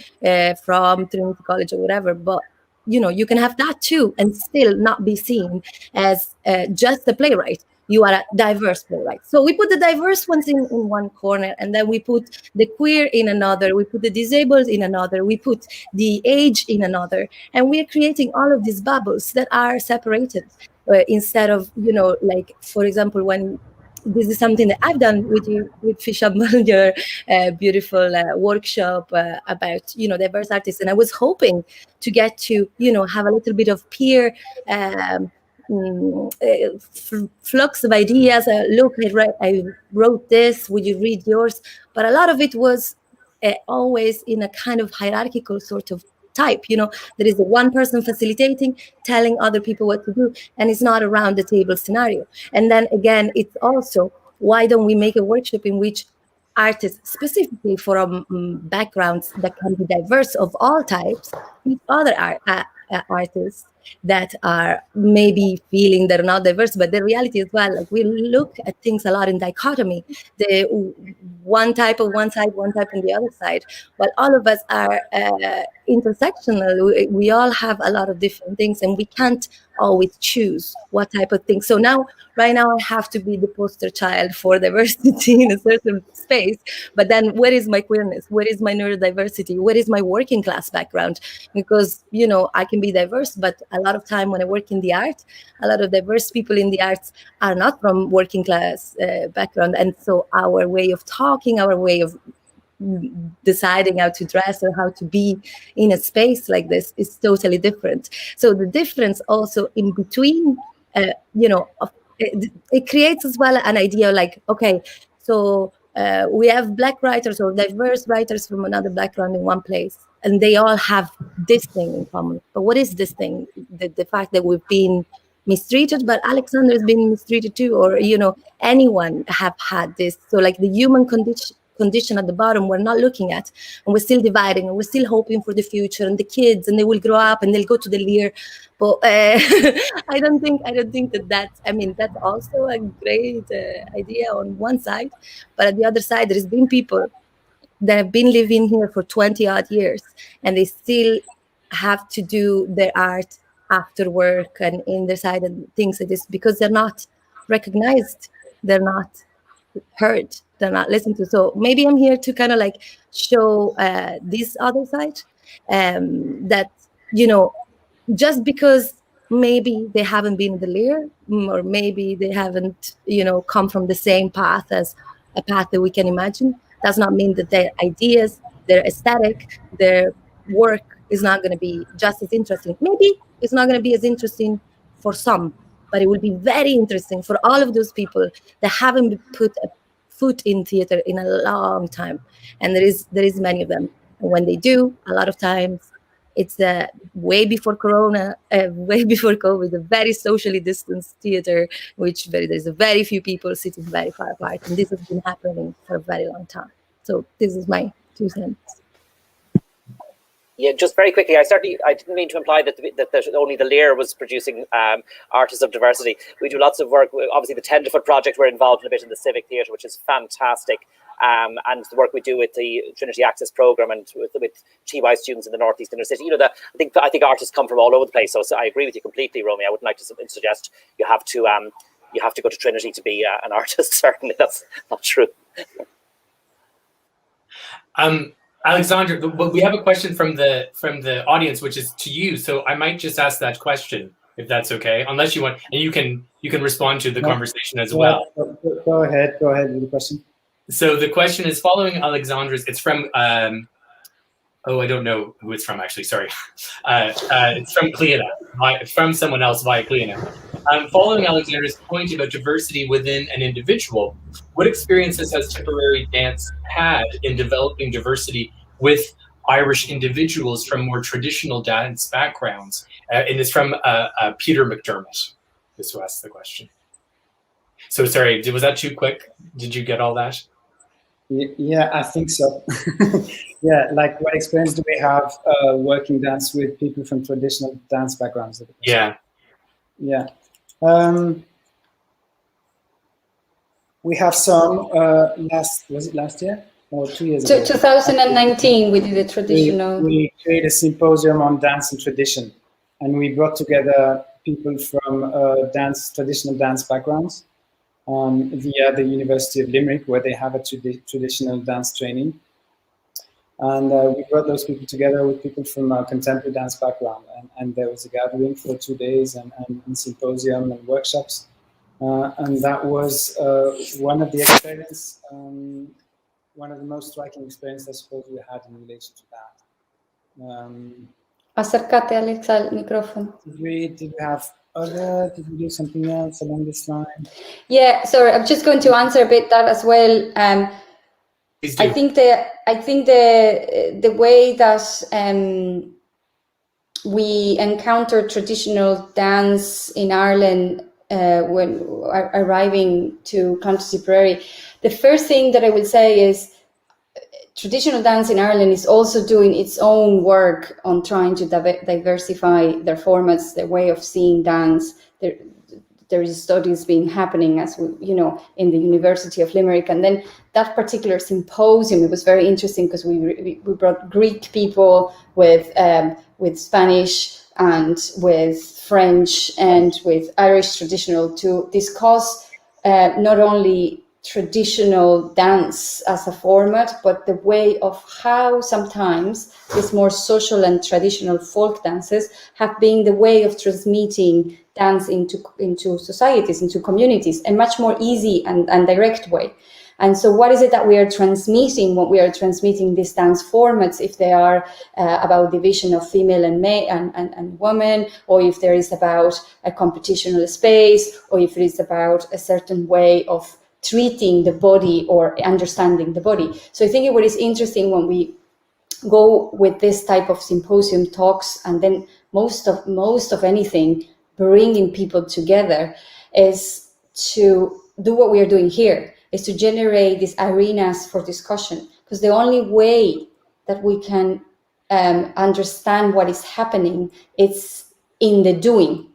from Trinity College or whatever, but you can have that too and still not be seen as just a playwright. You are a diverse playwright. So we put the diverse ones in one corner, and then we put the queer in another, we put the disabled in another, we put the age in another, and we are creating all of these bubbles that are separated. Instead of, for example, when this is something that I've done with Fishamble, your beautiful workshop about, diverse artists. And I was hoping to get to, have a little bit of peer flux of ideas. Look, I wrote this, would you read yours? But a lot of it was always in a kind of hierarchical sort of type. There is the one person facilitating, telling other people what to do, and it's not a round the table scenario. And then again, it's also, why don't we make a workshop in which artists, specifically from backgrounds that can be diverse of all types, with other artists that are maybe feeling they're not diverse, but the reality as well, like we look at things a lot in dichotomy, the one type of one side, one type on the other side, but all of us are intersectional. We all have a lot of different things, and we can't always choose what type of thing. So right now I have to be the poster child for diversity in a certain space, but then where is my queerness? Where is my neurodiversity? Where is my working class background? Because, I can be diverse, but a lot of time when I work in the art, a lot of diverse people in the arts are not from working class background. And so our way of talking, our way of deciding how to dress or how to be in a space like this is totally different. So the difference also in between, it creates as well an idea like, okay, so we have Black writers or diverse writers from another background in one place, and they all have this thing in common. But what is this thing? The fact that we've been mistreated, but Alexander's been mistreated too, or anyone have had this. So like the human condition condition at the bottom we're not looking at, and we're still dividing, and we're still hoping for the future and the kids, and they will grow up and they'll go to the Lear. But I don't think that's, I mean, that's also a great idea on one side, but at the other side, there's been people that have been living here for 20 odd years, and they still have to do their art after work and in their side and things like this, because they're not recognized, they're not heard, they're not listened to. So maybe I'm here to kind of like show this other side, that, you know, just because maybe they haven't been in the Lear, or maybe they haven't, you know, come from the same path as a path that we can imagine, does not mean that their ideas, their aesthetic, their work is not going to be just as interesting. Maybe it's not going to be as interesting for some, but it will be very interesting for all of those people that haven't put a foot in theater in a long time. And there is many of them. And when they do, a lot of times, it's way before Corona, way before COVID, a very socially distanced theater, which there's a very few people sitting very far apart. And this has been happening for a very long time. So this is my 2 cents. Yeah, just very quickly, I didn't mean to imply that only the Lear was producing artists of diversity. We do lots of work. Obviously, the Tenderfoot project, we're involved in a bit in the Civic Theatre, which is fantastic. And the work we do with the Trinity Access Programme and with TY students in the Northeast Inner City. You know, I think artists come from all over the place. So I agree with you completely, Romy. I wouldn't like to suggest you have to go to Trinity to be an artist. Certainly, that's not true. Alexandra, we have a question from the audience, which is to you. So I might just ask that question, if that's okay, unless you want, and you can respond to the conversation as well. Go ahead with the question. So the question is following Alexandra's. It's from I don't know who it's from actually. Sorry, it's from Cleana. From someone else via Cleana. Following Alexandra's point about diversity within an individual, what experiences has Tipperary dance had in developing diversity with Irish individuals from more traditional dance backgrounds? And it's from Peter McDermott, is who asked the question. So sorry, was that too quick? Did you get all that? Yeah, I think so. Yeah, like what experience do we have working dance with people from traditional dance backgrounds? Yeah. Yeah. We have some was it last year or 2 years ago? 2019, we did a traditional. We created a symposium on dance and tradition, and we brought together people from traditional dance backgrounds via the University of Limerick, where they have a traditional dance training. And we brought those people together with people from a contemporary dance background. And there was a gathering for 2 days and symposium and workshops. And that was one of the experience, one of the most striking experiences, I suppose, we had in relation to that. Acércate, Alex, al micrófono. Did we do something else along this line? Yeah, sorry, I'm just going to answer a bit that as well. I think the way that we encounter traditional dance in Ireland when arriving to County Tipperary, the first thing that I will say is traditional dance in Ireland is also doing its own work on trying to diversify their formats, their way of seeing dance. There is studies being happening, as in the University of Limerick, and then that particular symposium, it was very interesting because we brought Greek people with Spanish and with French and with Irish traditional to discuss not only traditional dance as a format, but the way of how sometimes these more social and traditional folk dances have been the way of transmitting dance into societies, into communities, a much more easy and direct way. And so what is it that we are transmitting when we are transmitting these dance formats, if they are about division of female and male and woman, or if there is about a competitional space, or if it is about a certain way of treating the body or understanding the body. So I think what is interesting when we go with this type of symposium talks, and then most of anything, bringing people together, is to do what we are doing here, is to generate these arenas for discussion, because the only way that we can understand what is happening, it's in the doing,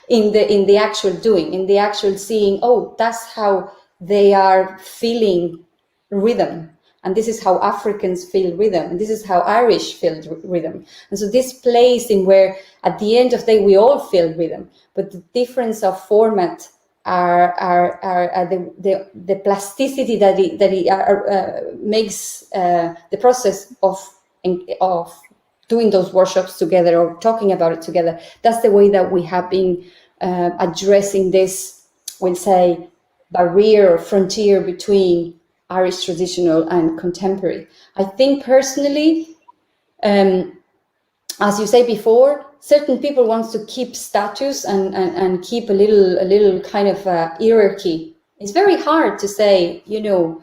in the actual doing, in the actual seeing, oh, that's how they are feeling rhythm, and this is how Africans feel rhythm, and this is how Irish feel rhythm. And so this place in where at the end of the day we all feel rhythm, but the difference of format are the plasticity that it makes the process of doing those workshops together or talking about it together. That's the way that we have been addressing this, we'll say, barrier or frontier between Irish traditional and contemporary. I think personally, as you say before, certain people want to keep status and keep a little kind of hierarchy. It's very hard to say, you know,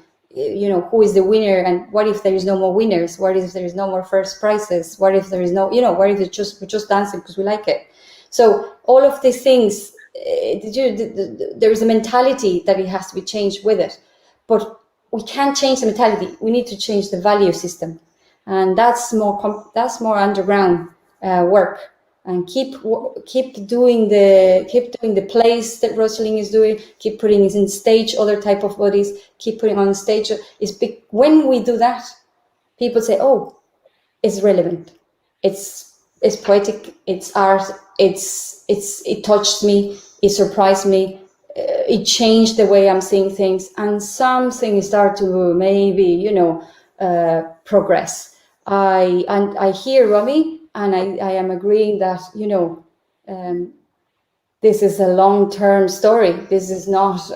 who is the winner, and what if there is no more winners? What if there is no more first prizes? What if there is no, what if we're just dancing because we like it? So all of these things, there is a mentality that it has to be changed with it, but we can't change the mentality. We need to change the value system, and that's more underground work. And keep doing the plays that Rosalind is doing. Keep putting it in stage, other type of bodies. Keep putting on stage. When we do that, people say, "Oh, it's relevant. It's poetic. It's art. It touched me. It surprised me. It changed the way I'm seeing things, and some things start to maybe progress." I hear Romy. And I am agreeing that, this is a long-term story. This is not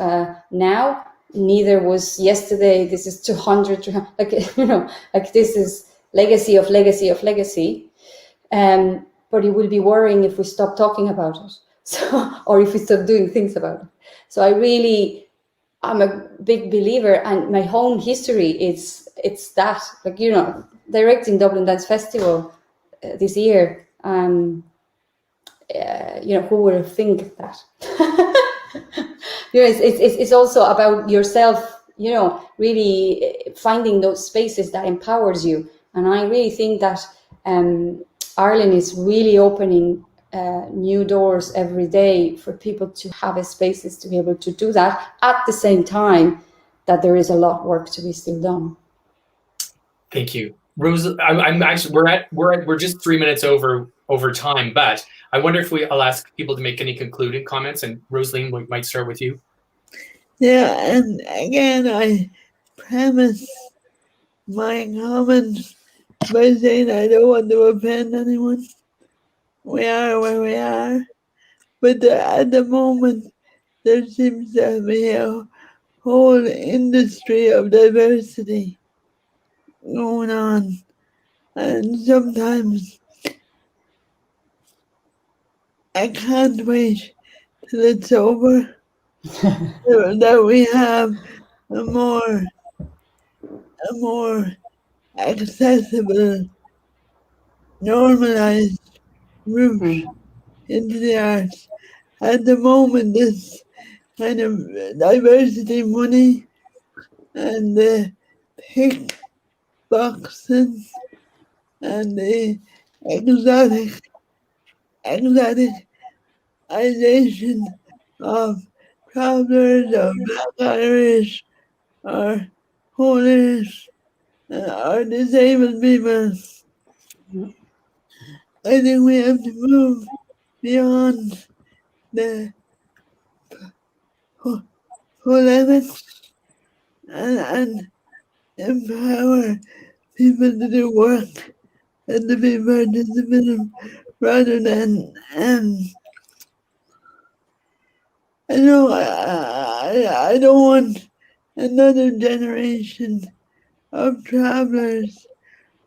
now, neither was yesterday. This is 200, like this is legacy of legacy of legacy. But it will be worrying if we stop talking about it. So, or if we stop doing things about it. So I'm a big believer, and my home history, it's that, directing Dublin Dance Festival this year, who would have think that? It's also about yourself, really finding those spaces that empowers you. And I really think that Ireland is really opening new doors every day for people to have spaces to be able to do that, at the same time that there is a lot of work to be still done. Thank you, Rose. I'm actually we're just 3 minutes over time, but I wonder if I'll ask people to make any concluding comments, and Rosaline, we might start with you. Yeah, and again, I premise my comments by saying I don't want to offend anyone. We are where we are, but at the moment, there seems to be a whole industry of diversity going on, and sometimes I can't wait till it's over, that we have a more accessible, normalized route into the arts. At the moment, this kind of diversity money and the pick boxes and the exoticization of travelers of Black Irish or Polish or disabled people. I think we have to move beyond the polemics and empower people to do work and to be participants rather than I don't want another generation of travelers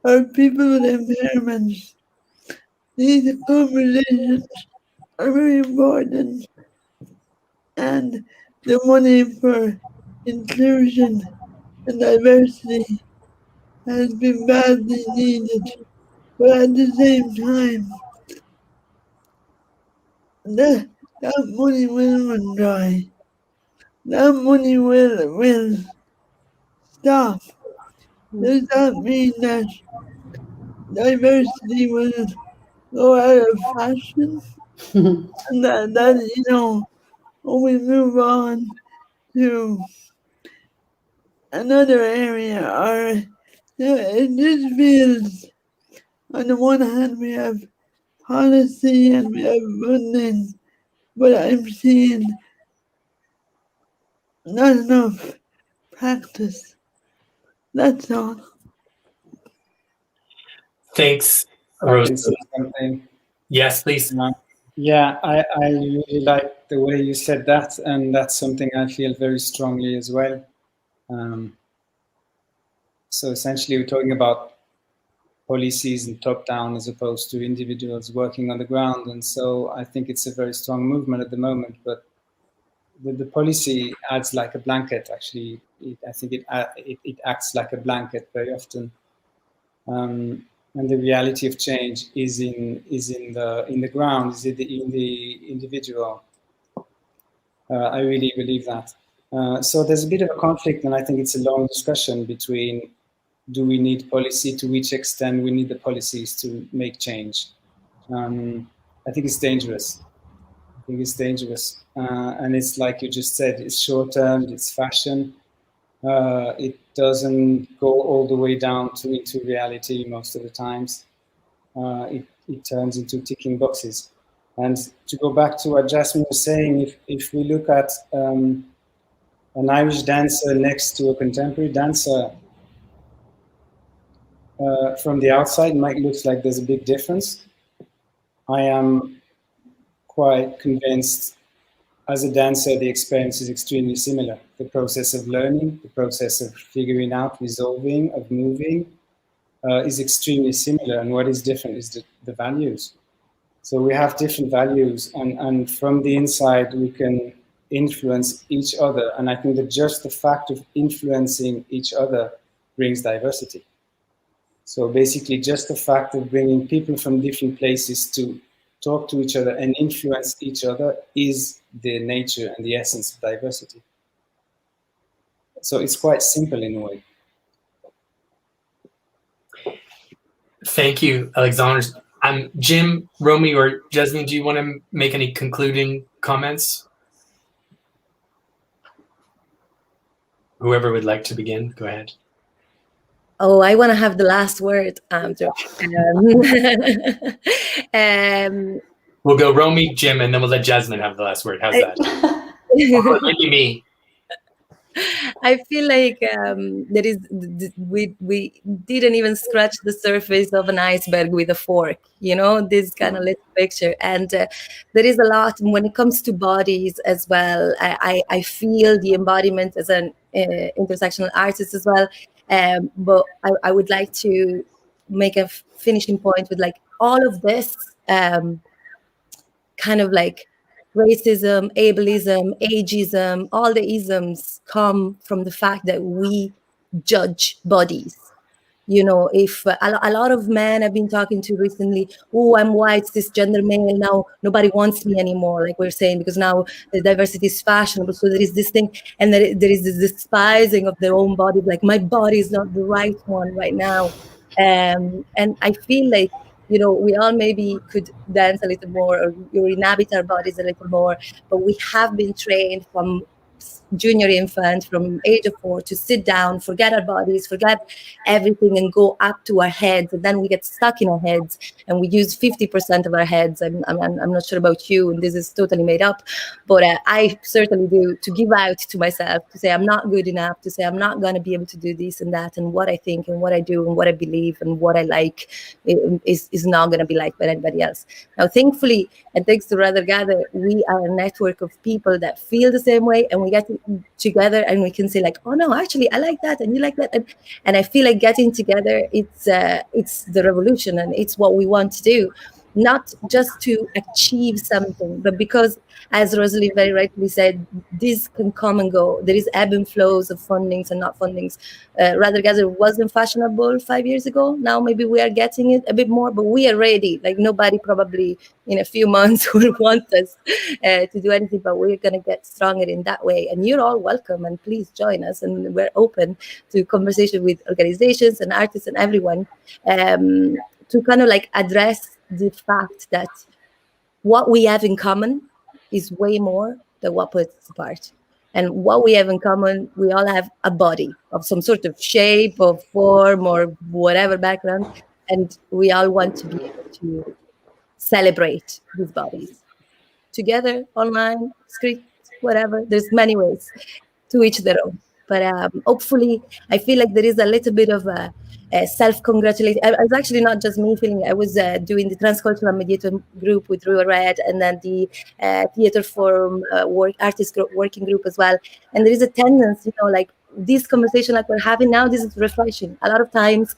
or people with impairments. These conversations are very important, and the money for inclusion and diversity has been badly needed. But at the same time, that money will run dry. that money will stop. Does that mean that diversity will go out of fashion? And that we move on to another area, or it just feels, on the one hand, we have policy and we have funding, but I'm seeing not enough practice. That's all. Thanks, I Rose. can say something. Yes, please. Yeah, I really like the way you said that, and that's something I feel very strongly as well. So essentially, we're talking about policies and top-down as opposed to individuals working on the ground, and so I think it's a very strong movement at the moment. But the policy adds like a blanket. Actually, I think it acts like a blanket very often. And the reality of change is in the ground, is in the individual. I really believe that. So there's a bit of a conflict, and I think it's a long discussion between, do we need policy, to which extent we need the policies to make change. I think it's dangerous. And it's like you just said, it's short term, it's fashion. It doesn't go all the way down into reality most of the times. It turns into ticking boxes. And to go back to what Jasmine was saying, if we look at an Irish dancer next to a contemporary dancer, from the outside, it might look like there's a big difference. I am quite convinced, as a dancer, the experience is extremely similar. The process of learning, the process of figuring out, resolving, of moving, is extremely similar. And what is different is the values. So we have different values, and from the inside, we can influence each other. And I think that just the fact of influencing each other brings diversity. So basically, just the fact of bringing people from different places to talk to each other and influence each other is the nature and the essence of diversity. So it's quite simple in a way. Thank you, Alexander. Jim, Romy, or Jasmine, do you want to make any concluding comments? Whoever would like to begin, go ahead. Oh, I want to have the last word. We'll go Romy, Jim, and then we'll let Jasmine have the last word. How's that? Or maybe me. I feel like we didn't even scratch the surface of an iceberg with a fork, this kind of little picture. And there is a lot when it comes to bodies as well. I feel the embodiment as an intersectional artist as well. But I would like to make a finishing point with like all of this kind of like racism, ableism, ageism, all the isms come from the fact that we judge bodies. If a lot of men I've been talking to recently, oh, I'm white, cisgender male, now nobody wants me anymore, like we're saying, because now the diversity is fashionable. So there is this thing, and there is this despising of their own body, like my body is not the right one right now. And I feel like, we all maybe could dance a little more or inhabit our bodies a little more, but we have been trained from junior infant, from age of 4, to sit down, forget our bodies, forget everything, and go up to our heads, and then we get stuck in our heads, and we use 50% of our heads. I'm not sure about you, and this is totally made up, but I certainly do, to give out to myself, to say I'm not good enough, to say I'm not going to be able to do this and that, and what I think and what I do and what I believe and what I like is not going to be liked by anybody else. Now, thankfully, and thanks to Rather Gather, we are a network of people that feel the same way, and we get together and we can say like, oh no, actually I like that and you like that, and I feel like getting together, it's the revolution, and it's what we want to do. not just to achieve something, but because, as Rosalie very rightly said, this can come and go. There is ebb and flows of fundings and not fundings. Rather Gather wasn't fashionable 5 years ago. Now maybe we are getting it a bit more, but we are ready. Like nobody probably in a few months will want us to do anything, but we're going to get stronger in that way. And you're all welcome, and please join us. And we're open to conversation with organizations and artists and everyone to kind of like address the fact that what we have in common is way more than what puts us apart. And what we have in common, we all have a body of some sort of shape or form or whatever background. And we all want to be able to celebrate these bodies together, online, script, whatever. There's many ways, to each their own. But hopefully, I feel like there is a little bit of a self-congratulating. It's actually not just me feeling. I was doing the transcultural mediator group with Rua Red, and then the theater forum artist group, working group as well. And there is a tendency, like this conversation like we're having now, this is refreshing. A lot of times,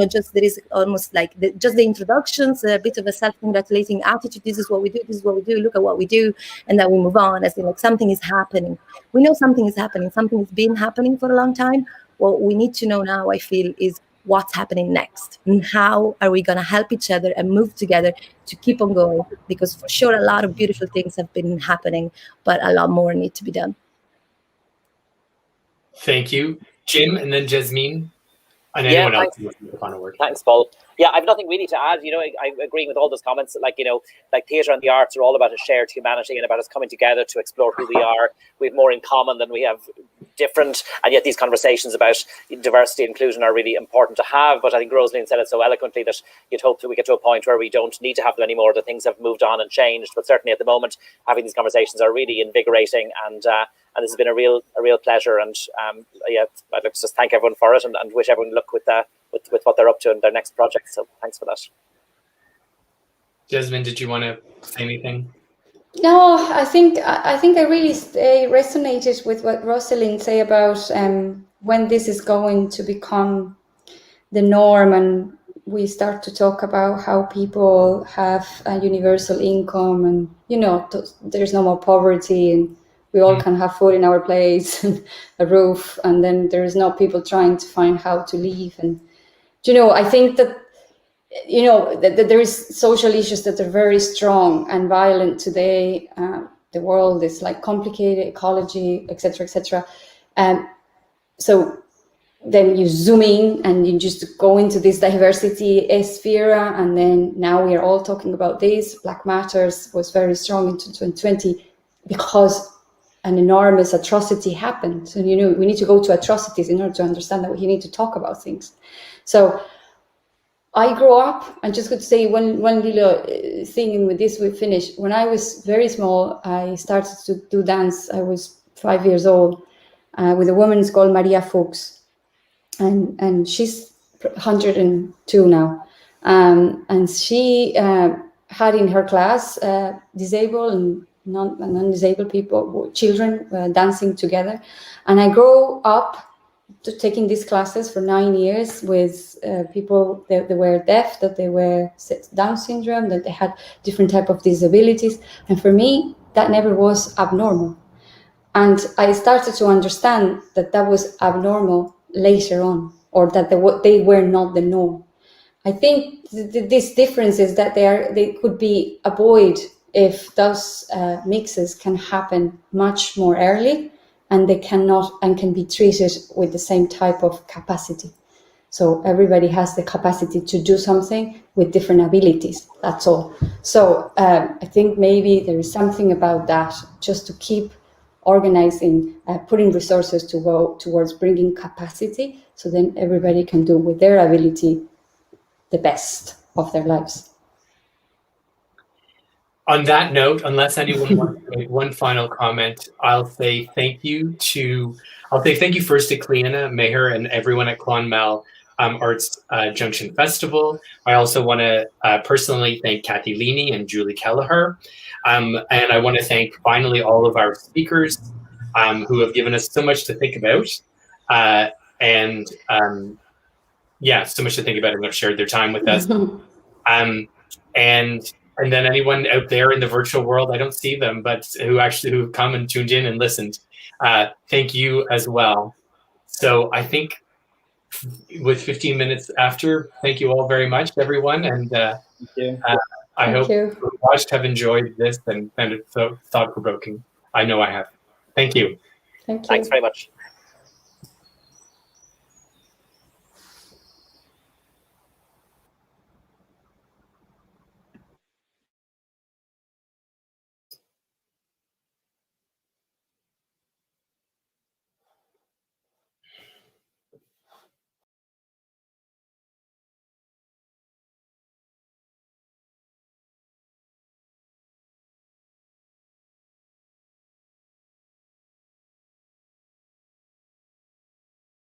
just there is almost like just the introductions, a bit of a self-congratulating attitude. This is what we do. This is what we do. Look at what we do, and then we move on. As in, like something is happening. We know something is happening. Something has been happening for a long time. What we need to know now, I feel, is what's happening next, and how are we going to help each other and move together to keep on going? Because for sure, a lot of beautiful things have been happening, but a lot more need to be done. Thank you, Jim, and then Jasmine, and anyone else who wants to find a word. Thanks, Paul. Yeah, I've nothing really to add. I agree with all those comments. Like theatre and the arts are all about a shared humanity and about us coming together to explore who we are. We have more in common than we have different, and yet these conversations about diversity and inclusion are really important to have. But I think Rosaline said it so eloquently that you'd hope that we get to a point where we don't need to have them anymore, that things have moved on and changed. But certainly at the moment, having these conversations are really invigorating, and this has been a real pleasure. And I'd like to just thank everyone for it, and wish everyone luck with what they're up to in their next project. So thanks for that. Jasmine, did you want to say anything? No, I think I really resonated with what Rosalind say about when this is going to become the norm, and we start to talk about how people have a universal income, and there's no more poverty, and we all can have food in our place and a roof, and then there is no people trying to find how to live. And I think that that there is social issues that are very strong and violent today. The world is like complicated, ecology, etc., etc. So then you zoom in and you just go into this diversity sphere, and then now we are all talking about this. Black Matters was very strong in 2020 because an enormous atrocity happened. So we need to go to atrocities in order to understand that we need to talk about things. So I grew up, and just could say one little thing, and with this we finish. When I was very small, I started to do dance. I was 5 years old with a woman called Maria Fuchs, and she's 102 now. And she had in her class disabled and non-disabled people, children dancing together. And I grew up taking these classes for 9 years with people that they were deaf, that they were Down syndrome, that they had different type of disabilities. And for me, that never was abnormal. And I started to understand that that was abnormal later on, or that they were not the norm. I think this difference is that they could be avoided if those mixes can happen much more early, and they cannot and can be treated with the same type of capacity. So everybody has the capacity to do something with different abilities, that's all. So I think maybe there is something about that, just to keep organizing, putting resources to go towards bringing capacity, so then everybody can do with their ability the best of their lives. On that note, unless anyone wants to make one final comment, I'll say thank you first to Cleana, Meher, and everyone at Clonmel Arts Junction Festival. I also want to personally thank Kathy Leaney and Julie Kelleher. And I want to thank finally all of our speakers who have given us so much to think about. So much to think about and have shared their time with us. And And then anyone out there in the virtual world, I don't see them, but who come and tuned in and listened, thank you as well. So I think with 15 minutes after, thank you all very much, everyone. And I hope you have enjoyed this and found it so thought-provoking. I know I have. Thank you. Thank you. Thanks very much.